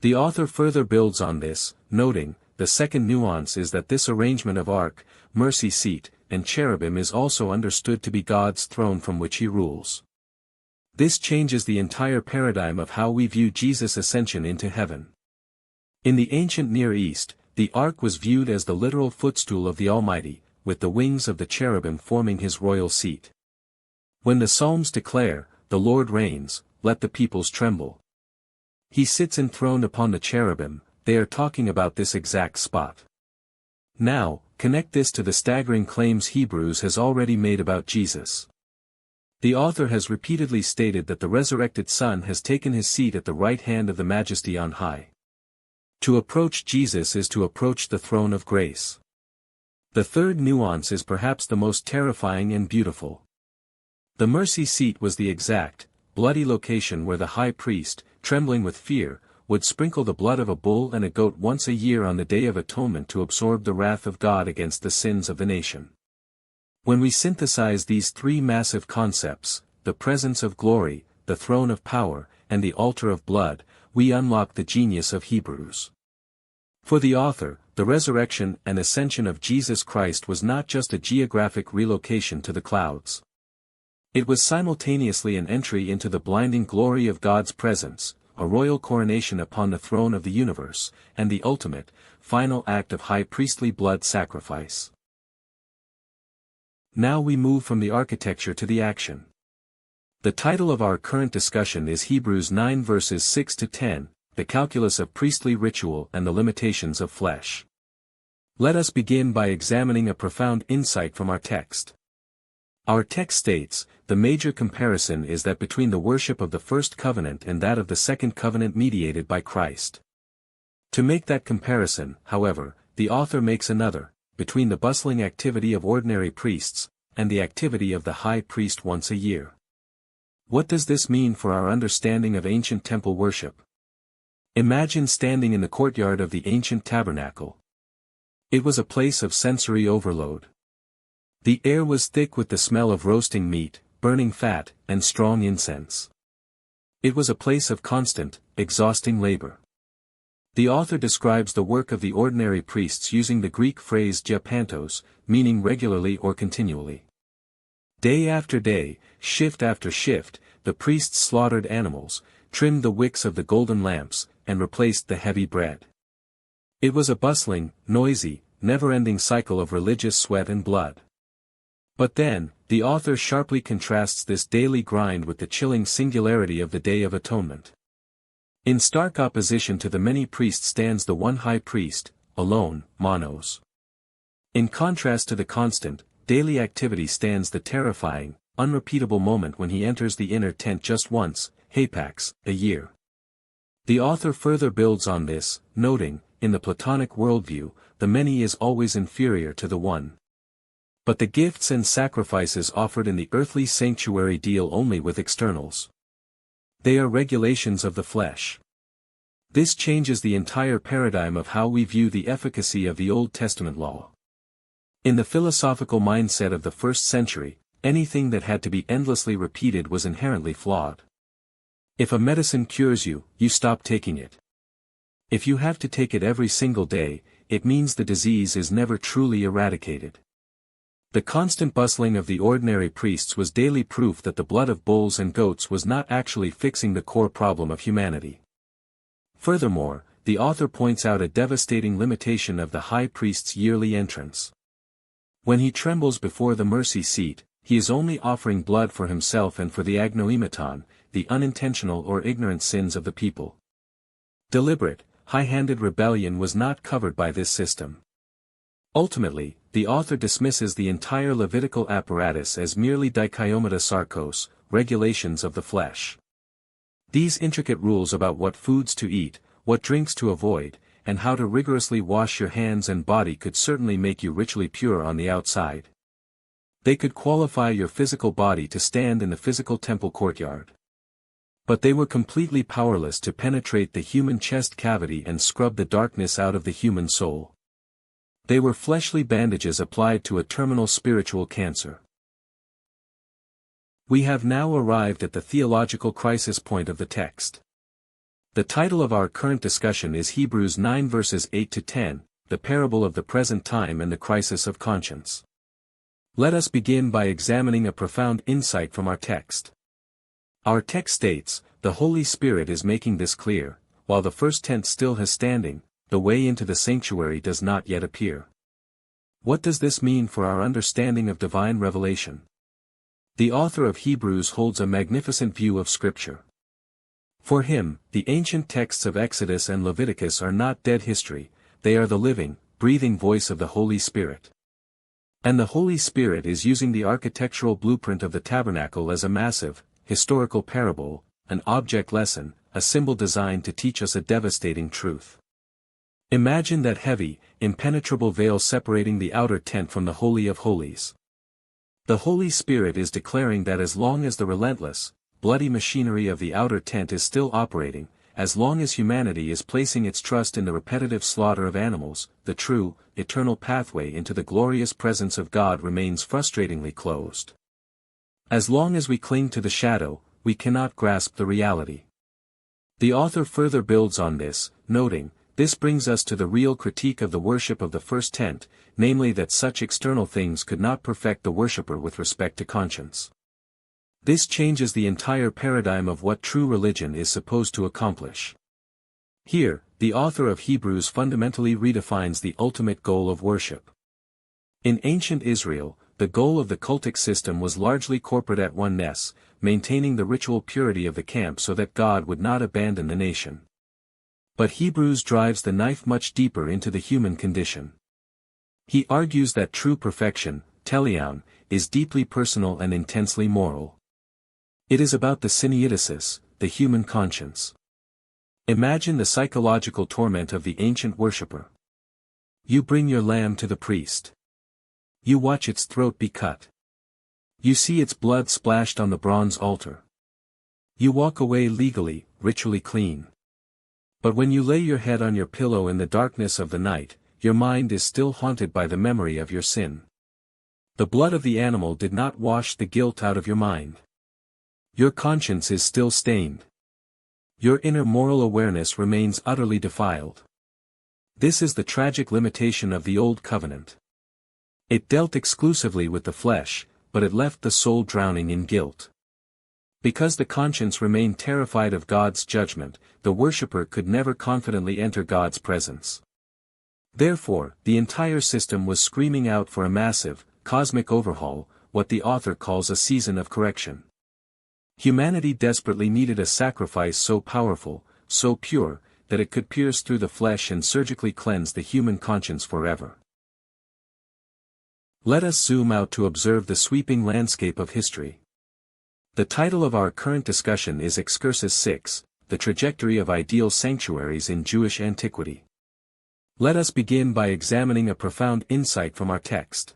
The author further builds on this, noting, the second nuance is that this arrangement of ark, mercy seat, and cherubim is also understood to be God's throne from which He rules. This changes the entire paradigm of how we view Jesus' ascension into heaven. In the ancient Near East, the ark was viewed as the literal footstool of the Almighty, with the wings of the cherubim forming His royal seat. When the Psalms declare, "The Lord reigns, let the peoples tremble. He sits enthroned upon the cherubim," they are talking about this exact spot. Now, connect this to the staggering claims Hebrews has already made about Jesus. The author has repeatedly stated that the resurrected Son has taken his seat at the right hand of the Majesty on high. To approach Jesus is to approach the throne of grace. The third nuance is perhaps the most terrifying and beautiful. The mercy seat was the exact, bloody location where the high priest, trembling with fear, would sprinkle the blood of a bull and a goat once a year on the Day of Atonement to absorb the wrath of God against the sins of the nation. When we synthesize these three massive concepts, the presence of glory, the throne of power, and the altar of blood, we unlock the genius of Hebrews. For the author, the resurrection and ascension of Jesus Christ was not just a geographic relocation to the clouds. It was simultaneously an entry into the blinding glory of God's presence, a royal coronation upon the throne of the universe, and the ultimate, final act of high priestly blood sacrifice. Now we move from the architecture to the action. The title of our current discussion is Hebrews 9 verses 6 to 10, the calculus of priestly ritual and the limitations of flesh. Let us begin by examining a profound insight from our text. Our text states, the major comparison is that between the worship of the first covenant and that of the second covenant mediated by Christ. To make that comparison, however, the author makes another, between the bustling activity of ordinary priests, and the activity of the high priest once a year. What does this mean for our understanding of ancient temple worship? Imagine standing in the courtyard of the ancient tabernacle. It was a place of sensory overload. The air was thick with the smell of roasting meat, burning fat, and strong incense. It was a place of constant, exhausting labor. The author describes the work of the ordinary priests using the Greek phrase diapantos, meaning regularly or continually. Day after day, shift after shift, the priests slaughtered animals, trimmed the wicks of the golden lamps, and replaced the heavy bread. It was a bustling, noisy, never-ending cycle of religious sweat and blood. But then, the author sharply contrasts this daily grind with the chilling singularity of the Day of Atonement. In stark opposition to the many priests stands the one high priest, alone, monos. In contrast to the constant, daily activity stands the terrifying, unrepeatable moment when he enters the inner tent just once, hapax, a year. The author further builds on this, noting, in the Platonic worldview, the many is always inferior to the one. But the gifts and sacrifices offered in the earthly sanctuary deal only with externals. They are regulations of the flesh. This changes the entire paradigm of how we view the efficacy of the Old Testament law. In the philosophical mindset of the first century, anything that had to be endlessly repeated was inherently flawed. If a medicine cures you, you stop taking it. If you have to take it every single day, it means the disease is never truly eradicated. The constant bustling of the ordinary priests was daily proof that the blood of bulls and goats was not actually fixing the core problem of humanity. Furthermore, the author points out a devastating limitation of the high priest's yearly entrance. When he trembles before the mercy seat, he is only offering blood for himself and for the agnoimeton, the unintentional or ignorant sins of the people. Deliberate, high-handed rebellion was not covered by this system. Ultimately, the author dismisses the entire Levitical apparatus as merely dikaiomata sarkos, regulations of the flesh. These intricate rules about what foods to eat, what drinks to avoid, and how to rigorously wash your hands and body could certainly make you ritually pure on the outside. They could qualify your physical body to stand in the physical temple courtyard. But they were completely powerless to penetrate the human chest cavity and scrub the darkness out of the human soul. They were fleshly bandages applied to a terminal spiritual cancer. We have now arrived at the theological crisis point of the text. The title of our current discussion is Hebrews 9 verses 8 to 10, the parable of the present time and the crisis of conscience. Let us begin by examining a profound insight from our text. Our text states, the Holy Spirit is making this clear, while the first tent still has standing, the way into the sanctuary does not yet appear. What does this mean for our understanding of divine revelation? The author of Hebrews holds a magnificent view of Scripture. For him, the ancient texts of Exodus and Leviticus are not dead history, they are the living, breathing voice of the Holy Spirit. And the Holy Spirit is using the architectural blueprint of the tabernacle as a massive, historical parable, an object lesson, a symbol designed to teach us a devastating truth. Imagine that heavy, impenetrable veil separating the outer tent from the Holy of Holies. The Holy Spirit is declaring that as long as the relentless, bloody machinery of the outer tent is still operating, as long as humanity is placing its trust in the repetitive slaughter of animals, the true, eternal pathway into the glorious presence of God remains frustratingly closed. As long as we cling to the shadow, we cannot grasp the reality. The author further builds on this, noting, "This brings us to the real critique of the worship of the first tent, namely that such external things could not perfect the worshipper with respect to conscience. This changes the entire paradigm of what true religion is supposed to accomplish." Here, the author of Hebrews fundamentally redefines the ultimate goal of worship. In ancient Israel, the goal of the cultic system was largely corporate at oneness, maintaining the ritual purity of the camp so that God would not abandon the nation. But Hebrews drives the knife much deeper into the human condition. He argues that true perfection, teleon, is deeply personal and intensely moral. It is about the syneidesis, the human conscience. Imagine the psychological torment of the ancient worshipper. You bring your lamb to the priest. You watch its throat be cut. You see its blood splashed on the bronze altar. You walk away legally, ritually clean. But when you lay your head on your pillow in the darkness of the night, your mind is still haunted by the memory of your sin. The blood of the animal did not wash the guilt out of your mind. Your conscience is still stained. Your inner moral awareness remains utterly defiled. This is the tragic limitation of the Old Covenant. It dealt exclusively with the flesh, but it left the soul drowning in guilt. Because the conscience remained terrified of God's judgment, the worshipper could never confidently enter God's presence. Therefore, the entire system was screaming out for a massive, cosmic overhaul, what the author calls a season of correction. Humanity desperately needed a sacrifice so powerful, so pure, that it could pierce through the flesh and surgically cleanse the human conscience forever. Let us zoom out to observe the sweeping landscape of history. The title of our current discussion is Excursus 6, The Trajectory of Ideal Sanctuaries in Jewish Antiquity. Let us begin by examining a profound insight from our text.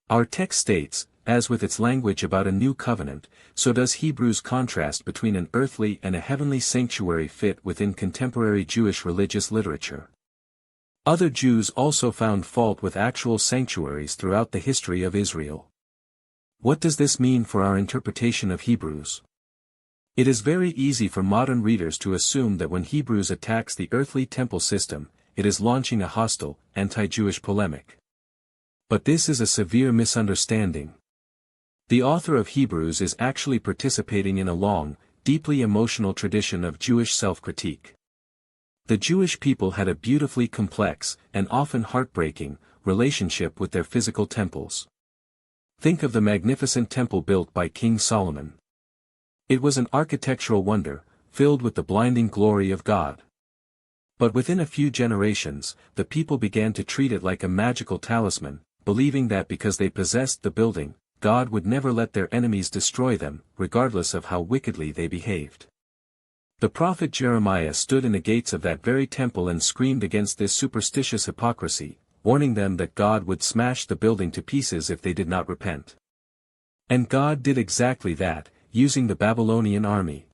Our text states, as with its language about a new covenant, so does Hebrews contrast between an earthly and a heavenly sanctuary fit within contemporary Jewish religious literature. Other Jews also found fault with actual sanctuaries throughout the history of Israel. What does this mean for our interpretation of Hebrews? It is very easy for modern readers to assume that when Hebrews attacks the earthly temple system, it is launching a hostile, anti-Jewish polemic. But this is a severe misunderstanding. The author of Hebrews is actually participating in a long, deeply emotional tradition of Jewish self-critique. The Jewish people had a beautifully complex, and often heartbreaking, relationship with their physical temples. Think of the magnificent temple built by King Solomon. It was an architectural wonder, filled with the blinding glory of God. But within a few generations, the people began to treat it like a magical talisman, believing that because they possessed the building, God would never let their enemies destroy them, regardless of how wickedly they behaved. The prophet Jeremiah stood in the gates of that very temple and screamed against this superstitious hypocrisy, warning them that God would smash the building to pieces if they did not repent. And God did exactly that, using the Babylonian army.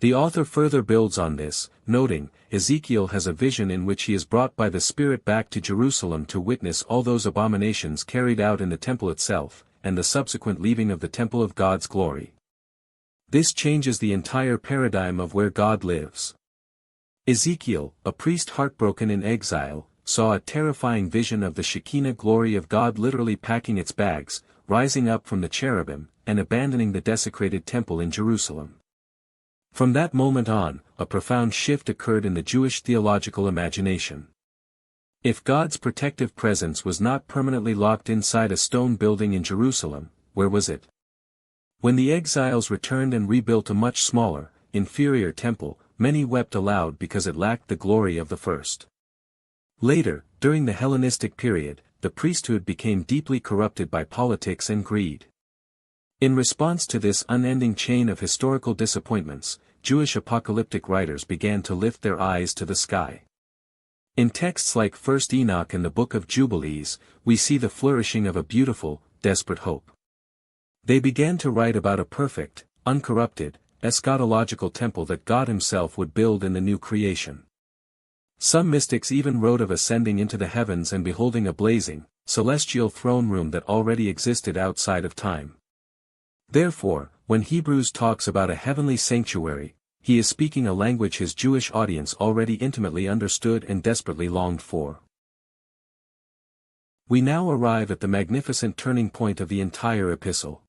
The author further builds on this, noting, Ezekiel has a vision in which he is brought by the Spirit back to Jerusalem to witness all those abominations carried out in the temple itself, and the subsequent leaving of the temple of God's glory. This changes the entire paradigm of where God lives. Ezekiel, a priest heartbroken in exile, saw a terrifying vision of the Shekinah glory of God literally packing its bags, rising up from the cherubim, and abandoning the desecrated temple in Jerusalem. From that moment on, a profound shift occurred in the Jewish theological imagination. If God's protective presence was not permanently locked inside a stone building in Jerusalem, where was it? When the exiles returned and rebuilt a much smaller, inferior temple, many wept aloud because it lacked the glory of the first. Later, during the Hellenistic period, the priesthood became deeply corrupted by politics and greed. In response to this unending chain of historical disappointments, Jewish apocalyptic writers began to lift their eyes to the sky. In texts like 1 Enoch and the Book of Jubilees, we see the flourishing of a beautiful, desperate hope. They began to write about a perfect, uncorrupted, eschatological temple that God Himself would build in the new creation. Some mystics even wrote of ascending into the heavens and beholding a blazing, celestial throne room that already existed outside of time. Therefore, when Hebrews talks about a heavenly sanctuary, he is speaking a language his Jewish audience already intimately understood and desperately longed for. We now arrive at the magnificent turning point of the entire epistle.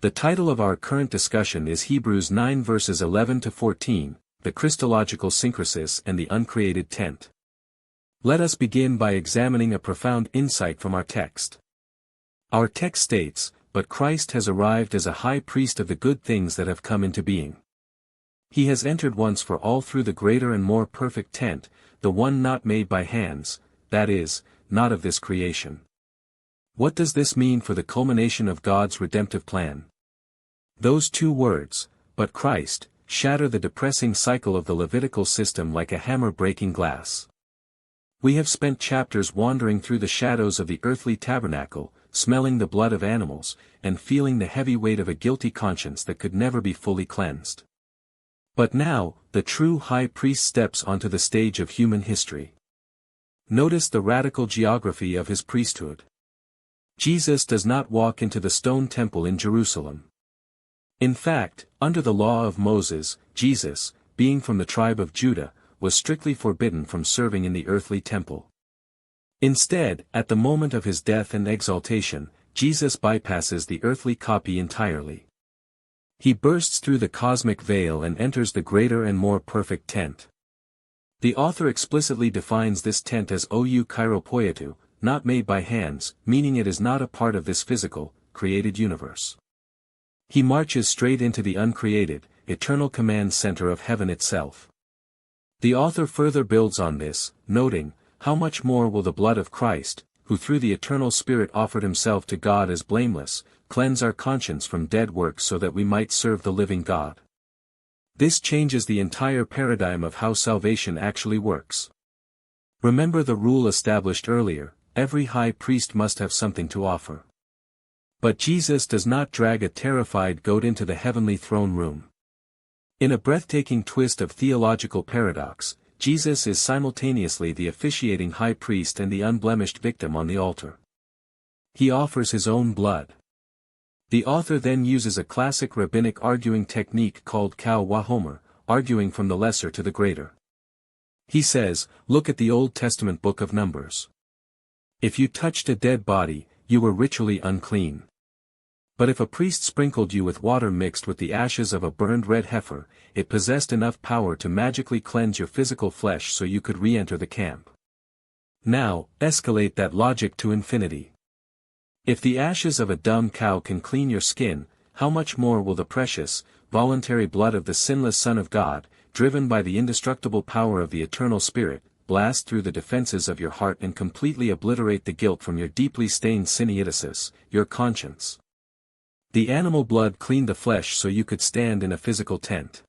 The title of our current discussion is Hebrews 9 verses 11 to 14, the Christological synkresis and the uncreated tent. Let us begin by examining a profound insight from our text. Our text states, "But Christ has arrived as a high priest of the good things that have come into being. He has entered once for all through the greater and more perfect tent, the one not made by hands, that is, not of this creation." What does this mean for the culmination of God's redemptive plan? Those two words, "but Christ," shatter the depressing cycle of the Levitical system like a hammer breaking glass. We have spent chapters wandering through the shadows of the earthly tabernacle, smelling the blood of animals, and feeling the heavy weight of a guilty conscience that could never be fully cleansed. But now, the true high priest steps onto the stage of human history. Notice the radical geography of his priesthood. Jesus does not walk into the stone temple in Jerusalem. In fact, under the law of Moses, Jesus, being from the tribe of Judah, was strictly forbidden from serving in the earthly temple. Instead, at the moment of his death and exaltation, Jesus bypasses the earthly copy entirely. He bursts through the cosmic veil and enters the greater and more perfect tent. The author explicitly defines this tent as ou kairopoietou, not made by hands, meaning it is not a part of this physical, created universe. He marches straight into the uncreated, eternal command center of heaven itself. The author further builds on this, noting, "How much more will the blood of Christ, who through the eternal Spirit offered himself to God as blameless, cleanse our conscience from dead works so that we might serve the living God." This changes the entire paradigm of how salvation actually works. Remember the rule established earlier, every high priest must have something to offer. But Jesus does not drag a terrified goat into the heavenly throne room. In a breathtaking twist of theological paradox, Jesus is simultaneously the officiating high priest and the unblemished victim on the altar. He offers his own blood. The author then uses a classic rabbinic arguing technique called kal wahomer, arguing from the lesser to the greater. He says, look at the Old Testament book of Numbers. If you touched a dead body, you were ritually unclean. But if a priest sprinkled you with water mixed with the ashes of a burned red heifer, it possessed enough power to magically cleanse your physical flesh so you could re-enter the camp. Now, escalate that logic to infinity. If the ashes of a dumb cow can clean your skin, how much more will the precious, voluntary blood of the sinless Son of God, driven by the indestructible power of the eternal Spirit, blast through the defenses of your heart and completely obliterate the guilt from your deeply stained syneiosis, your conscience. The animal blood cleaned the flesh so you could stand in a physical tent.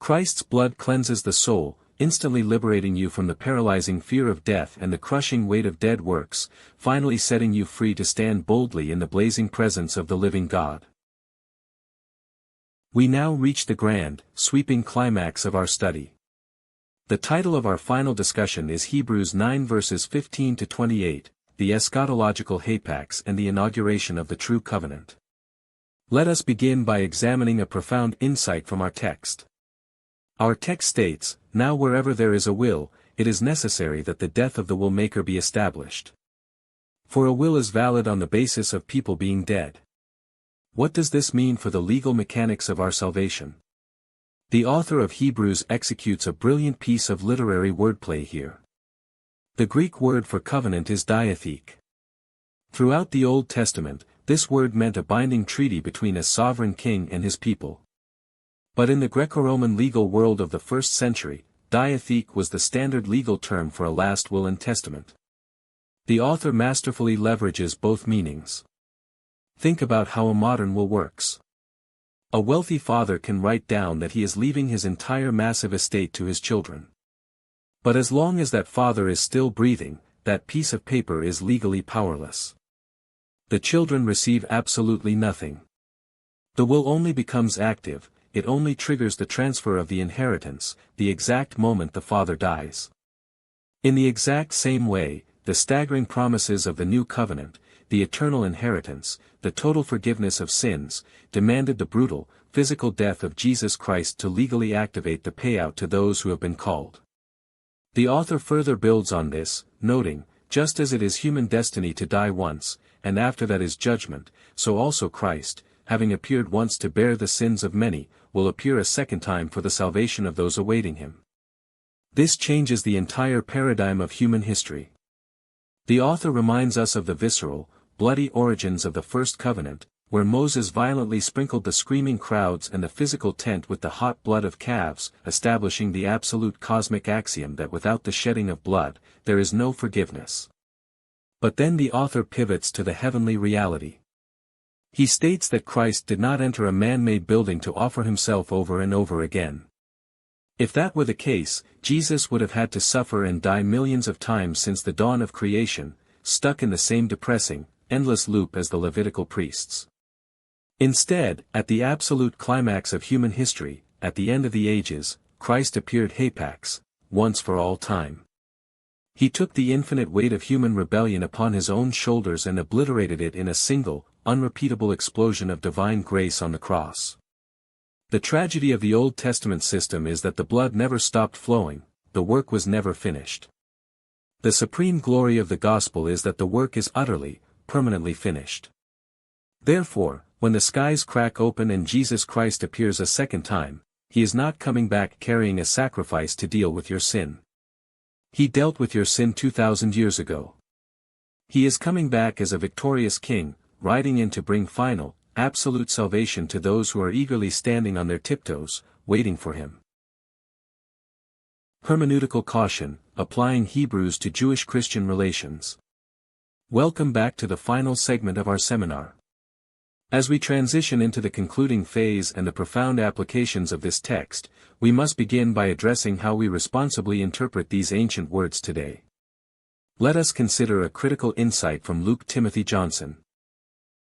Christ's blood cleanses the soul, instantly liberating you from the paralyzing fear of death and the crushing weight of dead works, finally setting you free to stand boldly in the blazing presence of the living God. We now reach the grand, sweeping climax of our study. The title of our final discussion is Hebrews 9 verses 15 to 28, the eschatological hapax and the inauguration of the true covenant. Let us begin by examining a profound insight from our text. Our text states, "Now wherever there is a will, it is necessary that the death of the will maker be established." For a will is valid on the basis of people being dead. What does this mean for the legal mechanics of our salvation? The author of Hebrews executes a brilliant piece of literary wordplay here. The Greek word for covenant is diatheke. Throughout the Old Testament, this word meant a binding treaty between a sovereign king and his people. But in the Greco-Roman legal world of the 1st century, diatheke was the standard legal term for a last will and testament. The author masterfully leverages both meanings. Think about how a modern will works. A wealthy father can write down that he is leaving his entire massive estate to his children. But as long as that father is still breathing, that piece of paper is legally powerless. The children receive absolutely nothing. The will only becomes active, it only triggers the transfer of the inheritance, the exact moment the father dies. In the exact same way, the staggering promises of the new covenant, the eternal inheritance, the total forgiveness of sins, demanded the brutal, physical death of Jesus Christ to legally activate the payout to those who have been called. The author further builds on this, noting, just as it is human destiny to die once, and after that is judgment, so also Christ, having appeared once to bear the sins of many, will appear a second time for the salvation of those awaiting him. This changes the entire paradigm of human history. The author reminds us of the visceral, bloody origins of the first covenant, where Moses violently sprinkled the screaming crowds and the physical tent with the hot blood of calves, establishing the absolute cosmic axiom that without the shedding of blood, there is no forgiveness. But then the author pivots to the heavenly reality. He states that Christ did not enter a man-made building to offer himself over and over again. If that were the case, Jesus would have had to suffer and die millions of times since the dawn of creation, stuck in the same depressing, endless loop as the Levitical priests. Instead, at the absolute climax of human history, at the end of the ages, Christ appeared hapax, once for all time. He took the infinite weight of human rebellion upon his own shoulders and obliterated it in a single, unrepeatable explosion of divine grace on the cross. The tragedy of the Old Testament system is that the blood never stopped flowing, the work was never finished. The supreme glory of the gospel is that the work is utterly, permanently finished. Therefore, when the skies crack open and Jesus Christ appears a second time, he is not coming back carrying a sacrifice to deal with your sin. He dealt with your sin 2,000 years ago. He is coming back as a victorious king, riding in to bring final, absolute salvation to those who are eagerly standing on their tiptoes, waiting for him. Hermeneutical caution, applying Hebrews to Jewish-Christian relations. Welcome back to the final segment of our seminar. As we transition into the concluding phase and the profound applications of this text, we must begin by addressing how we responsibly interpret these ancient words today. Let us consider a critical insight from Luke Timothy Johnson.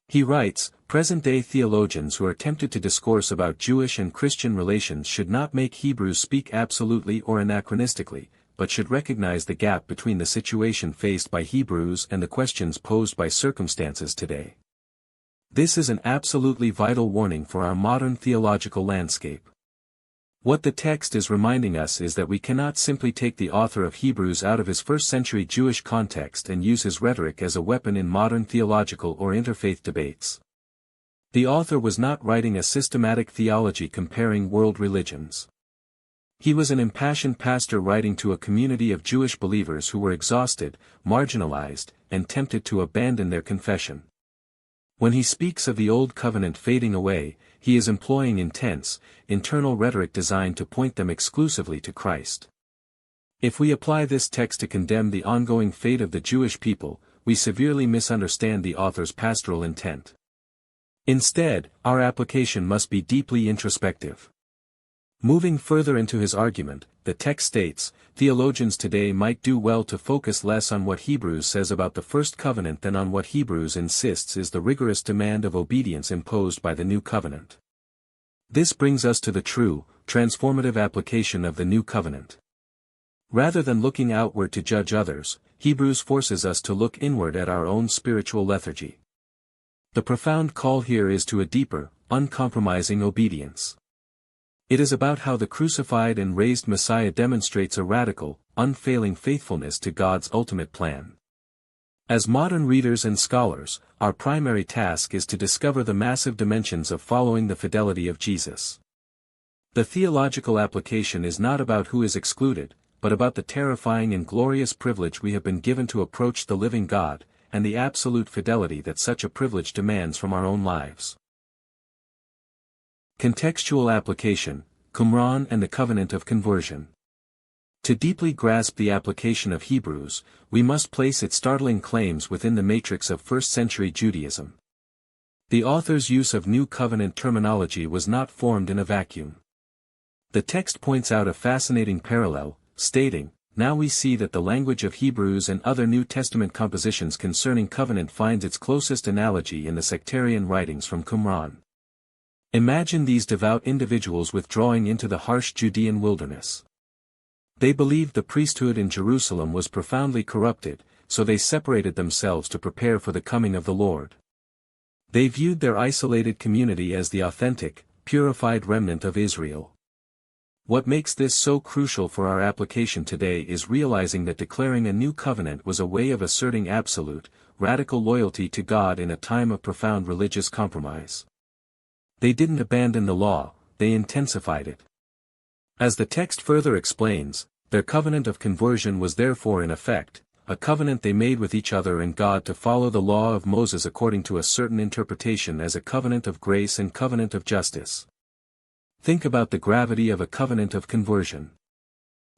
He writes, present-day theologians who are tempted to discourse about Jewish and Christian relations should not make Hebrews speak absolutely or anachronistically, but should recognize the gap between the situation faced by Hebrews and the questions posed by circumstances today. This is an absolutely vital warning for our modern theological landscape. What the text is reminding us is that we cannot simply take the author of Hebrews out of his first-century Jewish context and use his rhetoric as a weapon in modern theological or interfaith debates. The author was not writing a systematic theology comparing world religions. He was an impassioned pastor writing to a community of Jewish believers who were exhausted, marginalized, and tempted to abandon their confession. When he speaks of the Old Covenant fading away, he is employing intense, internal rhetoric designed to point them exclusively to Christ. If we apply this text to condemn the ongoing fate of the Jewish people, we severely misunderstand the author's pastoral intent. Instead, our application must be deeply introspective. Moving further into his argument, the text states, theologians today might do well to focus less on what Hebrews says about the first covenant than on what Hebrews insists is the rigorous demand of obedience imposed by the new covenant. This brings us to the true, transformative application of the new covenant. Rather than looking outward to judge others, Hebrews forces us to look inward at our own spiritual lethargy. The profound call here is to a deeper, uncompromising obedience. It is about how the crucified and raised Messiah demonstrates a radical, unfailing faithfulness to God's ultimate plan. As modern readers and scholars, our primary task is to discover the massive dimensions of following the fidelity of Jesus. The theological application is not about who is excluded, but about the terrifying and glorious privilege we have been given to approach the living God, and the absolute fidelity that such a privilege demands from our own lives. Contextual application, Qumran and the covenant of conversion. To deeply grasp the application of Hebrews, we must place its startling claims within the matrix of first-century Judaism. The author's use of New Covenant terminology was not formed in a vacuum. The text points out a fascinating parallel, stating, "Now we see that the language of Hebrews and other New Testament compositions concerning covenant finds its closest analogy in the sectarian writings from Qumran." Imagine these devout individuals withdrawing into the harsh Judean wilderness. They believed the priesthood in Jerusalem was profoundly corrupted, so they separated themselves to prepare for the coming of the Lord. They viewed their isolated community as the authentic, purified remnant of Israel. What makes this so crucial for our application today is realizing that declaring a new covenant was a way of asserting absolute, radical loyalty to God in a time of profound religious compromise. They didn't abandon the law, they intensified it. As the text further explains, their covenant of conversion was therefore in effect, a covenant they made with each other and God to follow the law of Moses according to a certain interpretation as a covenant of grace and covenant of justice. Think about the gravity of a covenant of conversion.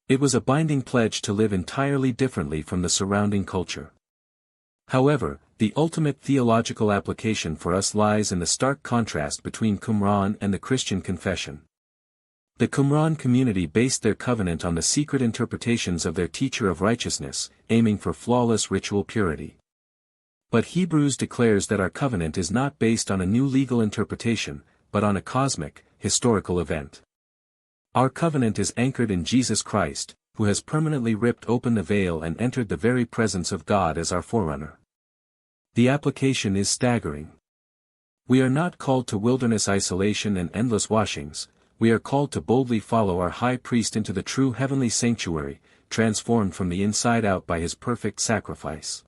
It was a binding pledge to live entirely differently from the surrounding culture. However, the ultimate theological application for us lies in the stark contrast between Qumran and the Christian confession. The Qumran community based their covenant on the secret interpretations of their teacher of righteousness, aiming for flawless ritual purity. But Hebrews declares that our covenant is not based on a new legal interpretation, but on a cosmic, historical event. Our covenant is anchored in Jesus Christ, who has permanently ripped open the veil and entered the very presence of God as our forerunner. The application is staggering. We are not called to wilderness isolation and endless washings. We are called to boldly follow our high priest into the true heavenly sanctuary, transformed from the inside out by his perfect sacrifice.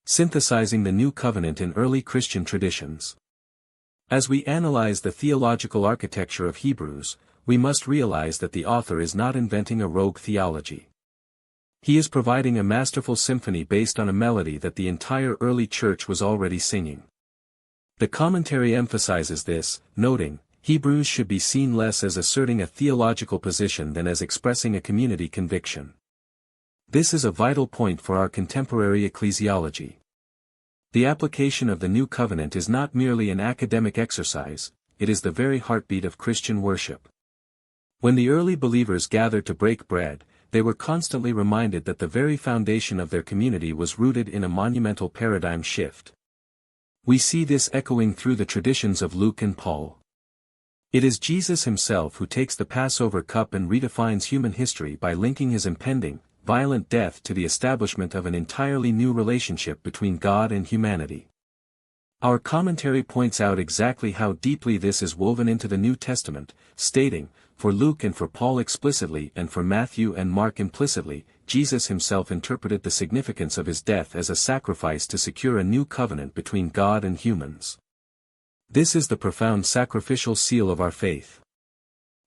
Synthesizing the New Covenant in early Christian traditions. As we analyze the theological architecture of Hebrews, we must realize that the author is not inventing a rogue theology. He is providing a masterful symphony based on a melody that the entire early church was already singing. The commentary emphasizes this, noting, Hebrews should be seen less as asserting a theological position than as expressing a community conviction. This is a vital point for our contemporary ecclesiology. The application of the New Covenant is not merely an academic exercise, it is the very heartbeat of Christian worship. When the early believers gathered to break bread, they were constantly reminded that the very foundation of their community was rooted in a monumental paradigm shift. We see this echoing through the traditions of Luke and Paul. It is Jesus himself who takes the Passover cup and redefines human history by linking his impending, violent death to the establishment of an entirely new relationship between God and humanity. Our commentary points out exactly how deeply this is woven into the New Testament, stating, for Luke and for Paul explicitly and for Matthew and Mark implicitly, Jesus himself interpreted the significance of his death as a sacrifice to secure a new covenant between God and humans. This is the profound sacrificial seal of our faith.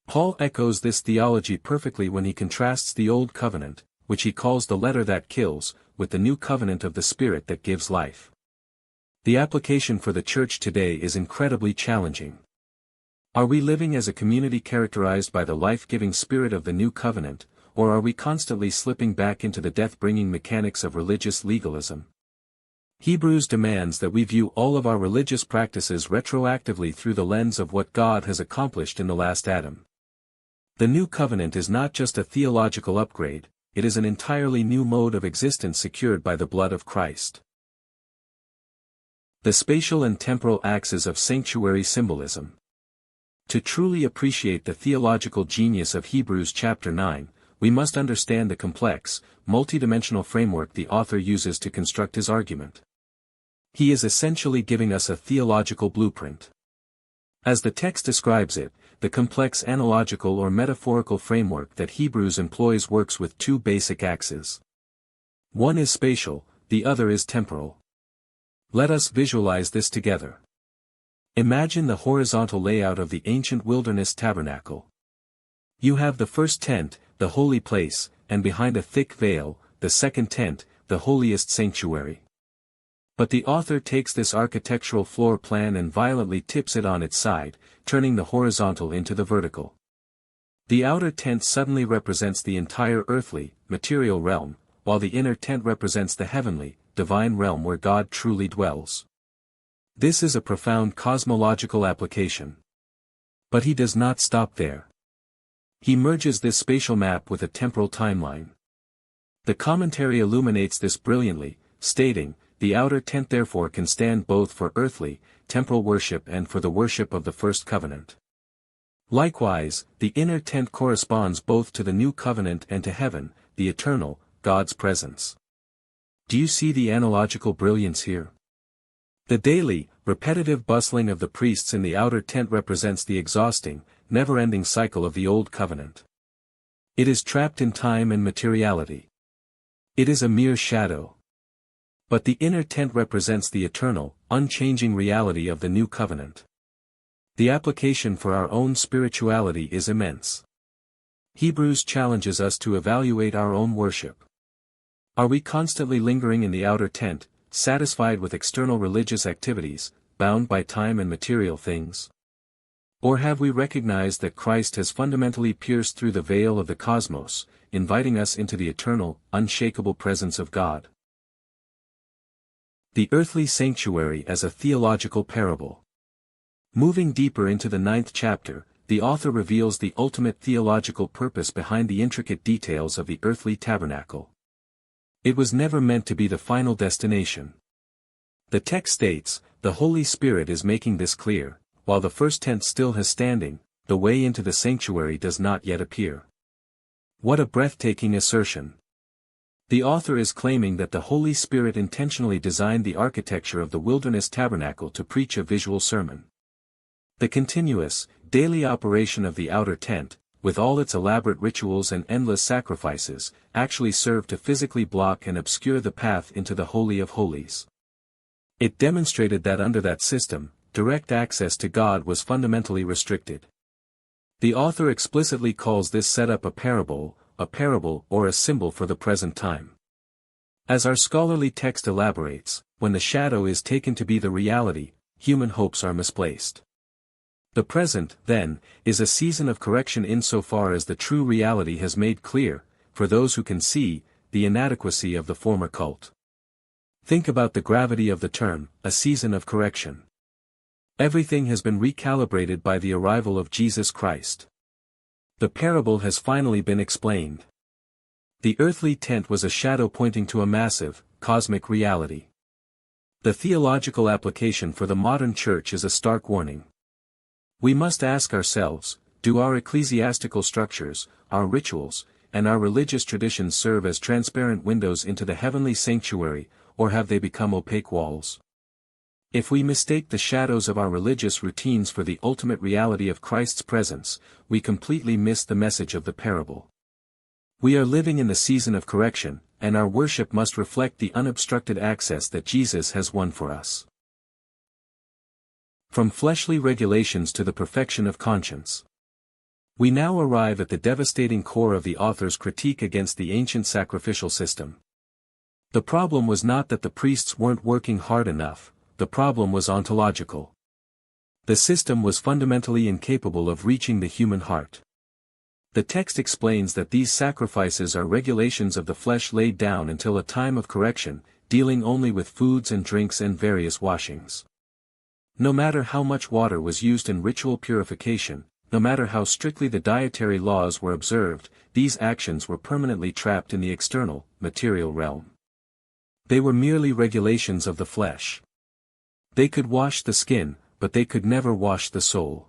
Paul echoes this theology perfectly when he contrasts the Old Covenant, which he calls the letter that kills, with the new covenant of the Spirit that gives life. The application for the church today is incredibly challenging. Are we living as a community characterized by the life-giving spirit of the new covenant, or are we constantly slipping back into the death-bringing mechanics of religious legalism? Hebrews demands that we view all of our religious practices retroactively through the lens of what God has accomplished in the last Adam. The new covenant is not just a theological upgrade, it is an entirely new mode of existence secured by the blood of Christ. The spatial and temporal axes of sanctuary symbolism. To truly appreciate the theological genius of Hebrews chapter 9, we must understand the complex, multidimensional framework the author uses to construct his argument. He is essentially giving us a theological blueprint. As the text describes it, the complex analogical or metaphorical framework that Hebrews employs works with two basic axes. One is spatial, the other is temporal. Let us visualize this together. Imagine the horizontal layout of the ancient wilderness tabernacle. You have the first tent, the holy place, and behind a thick veil, the second tent, the holiest sanctuary. But the author takes this architectural floor plan and violently tips it on its side, turning the horizontal into the vertical. The outer tent suddenly represents the entire earthly, material realm, while the inner tent represents the heavenly, divine realm where God truly dwells. This is a profound cosmological application. But he does not stop there. He merges this spatial map with a temporal timeline. The commentary illuminates this brilliantly, stating, "The outer tent therefore can stand both for earthly, temporal worship and for the worship of the first covenant. Likewise, the inner tent corresponds both to the new covenant and to heaven, the eternal, God's presence." Do you see the analogical brilliance here? The daily, repetitive bustling of the priests in the outer tent represents the exhausting, never-ending cycle of the Old Covenant. It is trapped in time and materiality. It is a mere shadow. But the inner tent represents the eternal, unchanging reality of the New Covenant. The application for our own spirituality is immense. Hebrews challenges us to evaluate our own worship. Are we constantly lingering in the outer tent, satisfied with external religious activities, bound by time and material things? Or have we recognized that Christ has fundamentally pierced through the veil of the cosmos, inviting us into the eternal, unshakable presence of God? The earthly sanctuary as a theological parable. Moving deeper into the 9th chapter, the author reveals the ultimate theological purpose behind the intricate details of the earthly tabernacle. It was never meant to be the final destination. The text states, "The Holy Spirit is making this clear, while the first tent still has standing, the way into the sanctuary does not yet appear." What a breathtaking assertion! The author is claiming that the Holy Spirit intentionally designed the architecture of the wilderness tabernacle to preach a visual sermon. The continuous, daily operation of the outer tent, with all its elaborate rituals and endless sacrifices, actually served to physically block and obscure the path into the Holy of Holies. It demonstrated that under that system, direct access to God was fundamentally restricted. The author explicitly calls this setup a parable, or a symbol for the present time. As our scholarly text elaborates, when the shadow is taken to be the reality, human hopes are misplaced. The present, then, is a season of correction insofar as the true reality has made clear, for those who can see, the inadequacy of the former cult. Think about the gravity of the term, a season of correction. Everything has been recalibrated by the arrival of Jesus Christ. The parable has finally been explained. The earthly tent was a shadow pointing to a massive, cosmic reality. The theological application for the modern church is a stark warning. We must ask ourselves, do our ecclesiastical structures, our rituals, and our religious traditions serve as transparent windows into the heavenly sanctuary, or have they become opaque walls? If we mistake the shadows of our religious routines for the ultimate reality of Christ's presence, we completely miss the message of the parable. We are living in the season of correction, and our worship must reflect the unobstructed access that Jesus has won for us. From fleshly regulations to the perfection of conscience. We now arrive at the devastating core of the author's critique against the ancient sacrificial system. The problem was not that the priests weren't working hard enough, the problem was ontological. The system was fundamentally incapable of reaching the human heart. The text explains that these sacrifices are regulations of the flesh laid down until a time of correction, dealing only with foods and drinks and various washings. No matter how much water was used in ritual purification, no matter how strictly the dietary laws were observed, these actions were permanently trapped in the external, material realm. They were merely regulations of the flesh. They could wash the skin, but they could never wash the soul.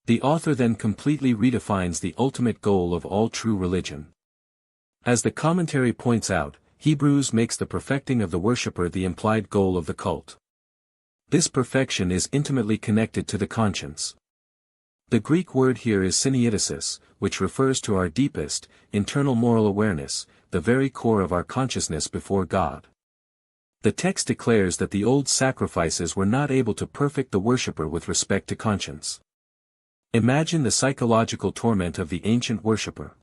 The author then completely redefines the ultimate goal of all true religion. As the commentary points out, Hebrews makes the perfecting of the worshipper the implied goal of the cult. This perfection is intimately connected to the conscience. The Greek word here is syneiotesis, which refers to our deepest, internal moral awareness, the very core of our consciousness before God. The text declares that the old sacrifices were not able to perfect the worshipper with respect to conscience. Imagine the psychological torment of the ancient worshipper.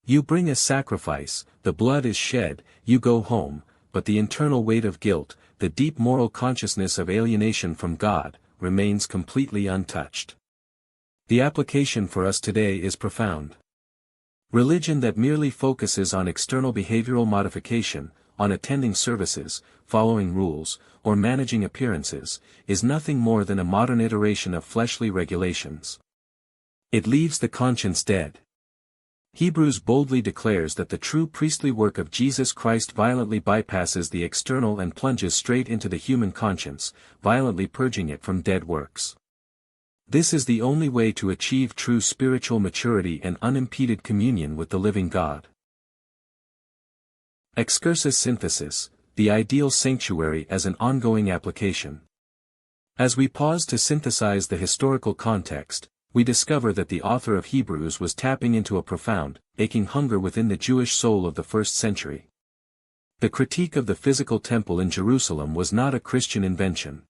You bring a sacrifice, the blood is shed, you go home, but the internal weight of guilt, the deep moral consciousness of alienation from God, remains completely untouched. The application for us today is profound. Religion that merely focuses on external behavioral modification, on attending services, following rules, or managing appearances, is nothing more than a modern iteration of fleshly regulations. It leaves the conscience dead. Hebrews boldly declares that the true priestly work of Jesus Christ violently bypasses the external and plunges straight into the human conscience, violently purging it from dead works. This is the only way to achieve true spiritual maturity and unimpeded communion with the living God. Excursus synthesis, the ideal sanctuary as an ongoing application. As we pause to synthesize the historical context, we discover that the author of Hebrews was tapping into a profound, aching hunger within the Jewish soul of the first century. The critique of the physical temple in Jerusalem was not a Christian invention.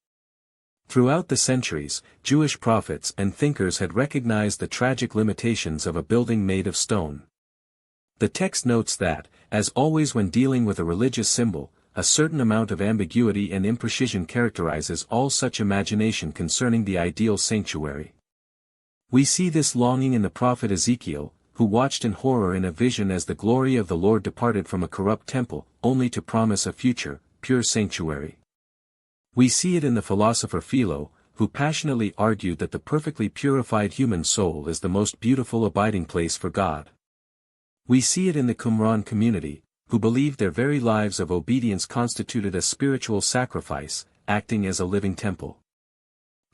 Throughout the centuries, Jewish prophets and thinkers had recognized the tragic limitations of a building made of stone. The text notes that, as always when dealing with a religious symbol, a certain amount of ambiguity and imprecision characterizes all such imagination concerning the ideal sanctuary. We see this longing in the prophet Ezekiel, who watched in horror in a vision as the glory of the Lord departed from a corrupt temple, only to promise a future, pure sanctuary. We see it in the philosopher Philo, who passionately argued that the perfectly purified human soul is the most beautiful abiding place for God. We see it in the Qumran community, who believed their very lives of obedience constituted a spiritual sacrifice, acting as a living temple.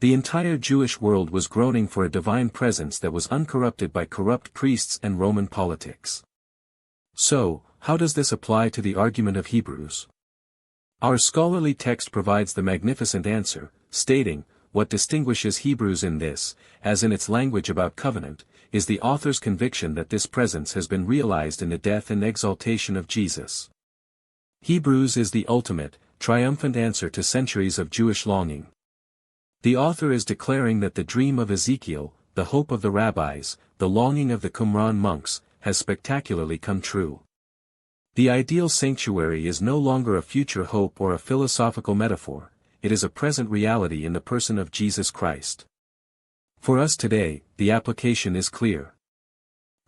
The entire Jewish world was groaning for a divine presence that was uncorrupted by corrupt priests and Roman politics. So, how does this apply to the argument of Hebrews? Our scholarly text provides the magnificent answer, stating, what distinguishes Hebrews in this, as in its language about covenant, is the author's conviction that this presence has been realized in the death and exaltation of Jesus. Hebrews is the ultimate, triumphant answer to centuries of Jewish longing. The author is declaring that the dream of Ezekiel, the hope of the rabbis, the longing of the Qumran monks, has spectacularly come true. The ideal sanctuary is no longer a future hope or a philosophical metaphor, it is a present reality in the person of Jesus Christ. For us today, the application is clear.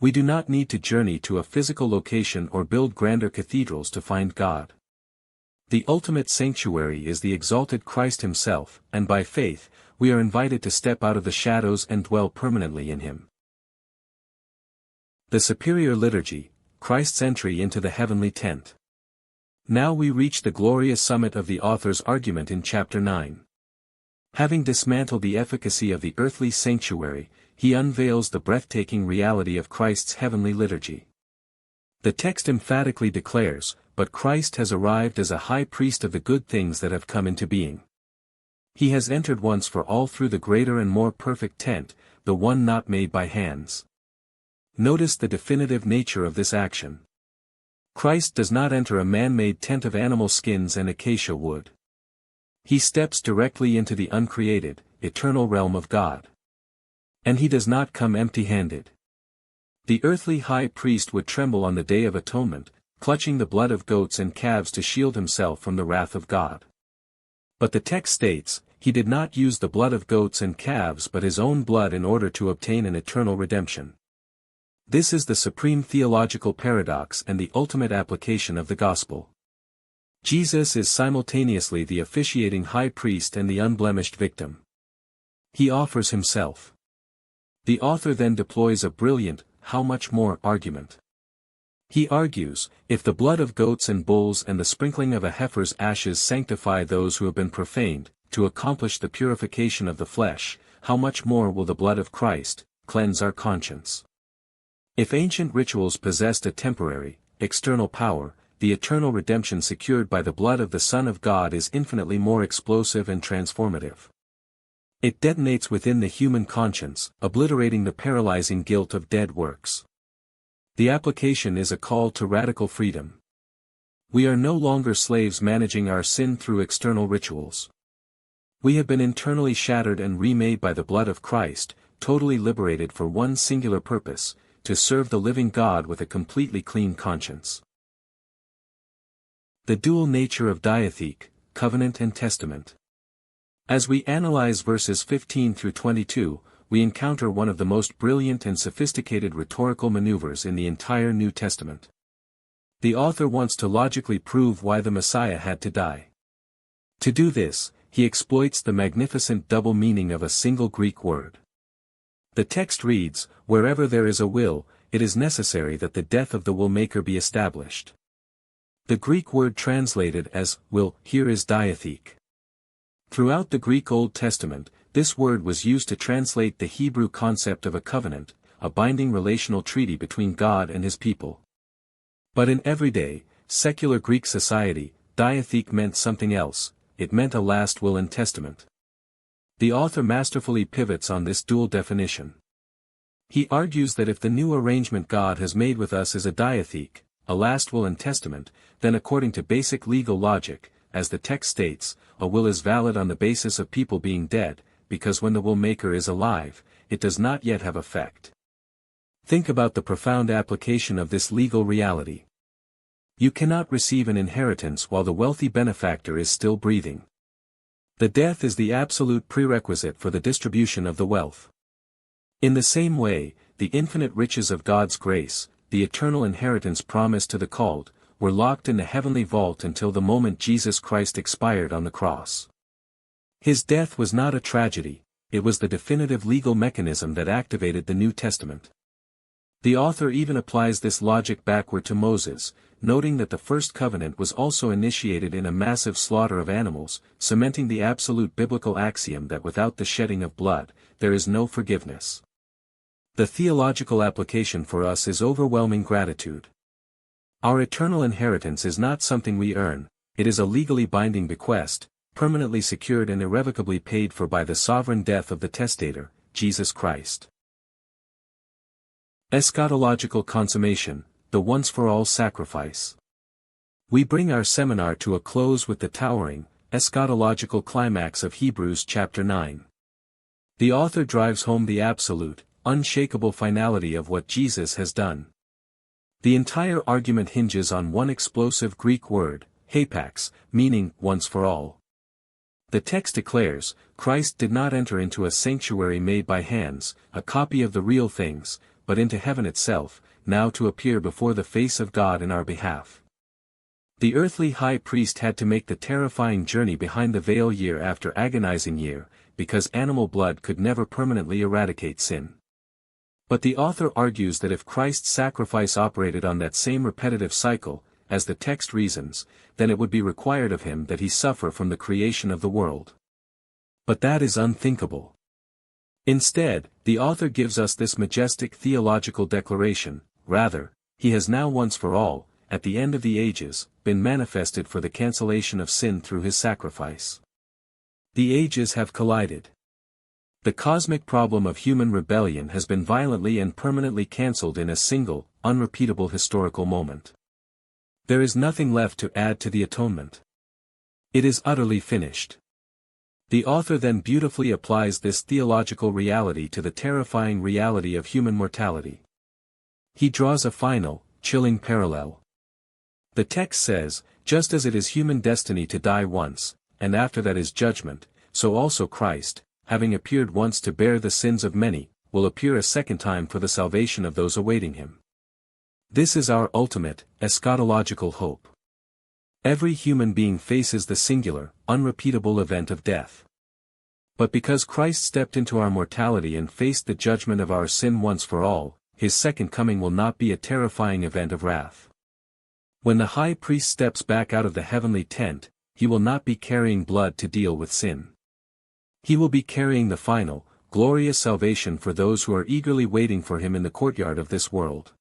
We do not need to journey to a physical location or build grander cathedrals to find God. The ultimate sanctuary is the exalted Christ himself, and by faith, we are invited to step out of the shadows and dwell permanently in him. The superior liturgy, Christ's entry into the heavenly tent. Now we reach the glorious summit of the author's argument in chapter 9. Having dismantled the efficacy of the earthly sanctuary, he unveils the breathtaking reality of Christ's heavenly liturgy. The text emphatically declares, but Christ has arrived as a high priest of the good things that have come into being. He has entered once for all through the greater and more perfect tent, the one not made by hands. Notice the definitive nature of this action. Christ does not enter a man-made tent of animal skins and acacia wood. He steps directly into the uncreated, eternal realm of God. And he does not come empty-handed. The earthly high priest would tremble on the Day of Atonement, clutching the blood of goats and calves to shield himself from the wrath of God. But the text states, he did not use the blood of goats and calves but his own blood in order to obtain an eternal redemption. This is the supreme theological paradox and the ultimate application of the gospel. Jesus is simultaneously the officiating high priest and the unblemished victim. He offers himself. The author then deploys a brilliant, how much more argument. He argues, if the blood of goats and bulls and the sprinkling of a heifer's ashes sanctify those who have been profaned, to accomplish the purification of the flesh, how much more will the blood of Christ cleanse our conscience? If ancient rituals possessed a temporary, external power, the eternal redemption secured by the blood of the Son of God is infinitely more explosive and transformative. It detonates within the human conscience, obliterating the paralyzing guilt of dead works. The application is a call to radical freedom. We are no longer slaves managing our sin through external rituals. We have been internally shattered and remade by the blood of Christ, totally liberated for one singular purpose, to serve the living God with a completely clean conscience. The dual nature of diatheke, covenant and testament. As we analyze verses 15 through 22, we encounter one of the most brilliant and sophisticated rhetorical maneuvers in the entire New Testament. The author wants to logically prove why the Messiah had to die. To do this, he exploits the magnificent double meaning of a single Greek word. The text reads, "Wherever there is a will, it is necessary that the death of the will-maker be established." The Greek word translated as will here is diatheke. Throughout the Greek Old Testament, this word was used to translate the Hebrew concept of a covenant, a binding relational treaty between God and his people. But in everyday, secular Greek society, diatheke meant something else. It meant a last will and testament. The author masterfully pivots on this dual definition. He argues that if the new arrangement God has made with us is a diatheke, a last will and testament, then according to basic legal logic, as the text states, a will is valid on the basis of people being dead, because when the will-maker is alive, it does not yet have effect. Think about the profound application of this legal reality. You cannot receive an inheritance while the wealthy benefactor is still breathing. The death is the absolute prerequisite for the distribution of the wealth. In the same way, the infinite riches of God's grace, the eternal inheritance promised to the called, were locked in the heavenly vault until the moment Jesus Christ expired on the cross. His death was not a tragedy, it was the definitive legal mechanism that activated the New Testament. The author even applies this logic backward to Moses, noting that the first covenant was also initiated in a massive slaughter of animals, cementing the absolute biblical axiom that without the shedding of blood, there is no forgiveness. The theological application for us is overwhelming gratitude. Our eternal inheritance is not something we earn, it is a legally binding bequest, permanently secured and irrevocably paid for by the sovereign death of the testator, Jesus Christ. Eschatological consummation, the once-for-all sacrifice. We bring our seminar to a close with the towering, eschatological climax of Hebrews chapter 9. The author drives home the absolute, unshakable finality of what Jesus has done. The entire argument hinges on one explosive Greek word, hapax, meaning once for all. The text declares, Christ did not enter into a sanctuary made by hands, a copy of the real things, but into heaven itself, now to appear before the face of God in our behalf. The earthly high priest had to make the terrifying journey behind the veil year after agonizing year, because animal blood could never permanently eradicate sin. But the author argues that if Christ's sacrifice operated on that same repetitive cycle, as the text reasons, then it would be required of him that he suffer from the creation of the world. But that is unthinkable. Instead, the author gives us this majestic theological declaration, rather, he has now once for all, at the end of the ages, been manifested for the cancellation of sin through his sacrifice. The ages have collided. The cosmic problem of human rebellion has been violently and permanently cancelled in a single, unrepeatable historical moment. There is nothing left to add to the atonement. It is utterly finished. The author then beautifully applies this theological reality to the terrifying reality of human mortality. He draws a final, chilling parallel. The text says, just as it is human destiny to die once, and after that is judgment, so also Christ, having appeared once to bear the sins of many, will appear a second time for the salvation of those awaiting him. This is our ultimate, eschatological hope. Every human being faces the singular, unrepeatable event of death. But because Christ stepped into our mortality and faced the judgment of our sin once for all, his second coming will not be a terrifying event of wrath. When the high priest steps back out of the heavenly tent, he will not be carrying blood to deal with sin. He will be carrying the final, glorious salvation for those who are eagerly waiting for him in the courtyard of this world.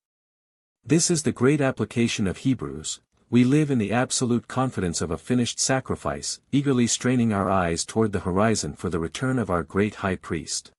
This is the great application of Hebrews. We live in the absolute confidence of a finished sacrifice, eagerly straining our eyes toward the horizon for the return of our great high priest.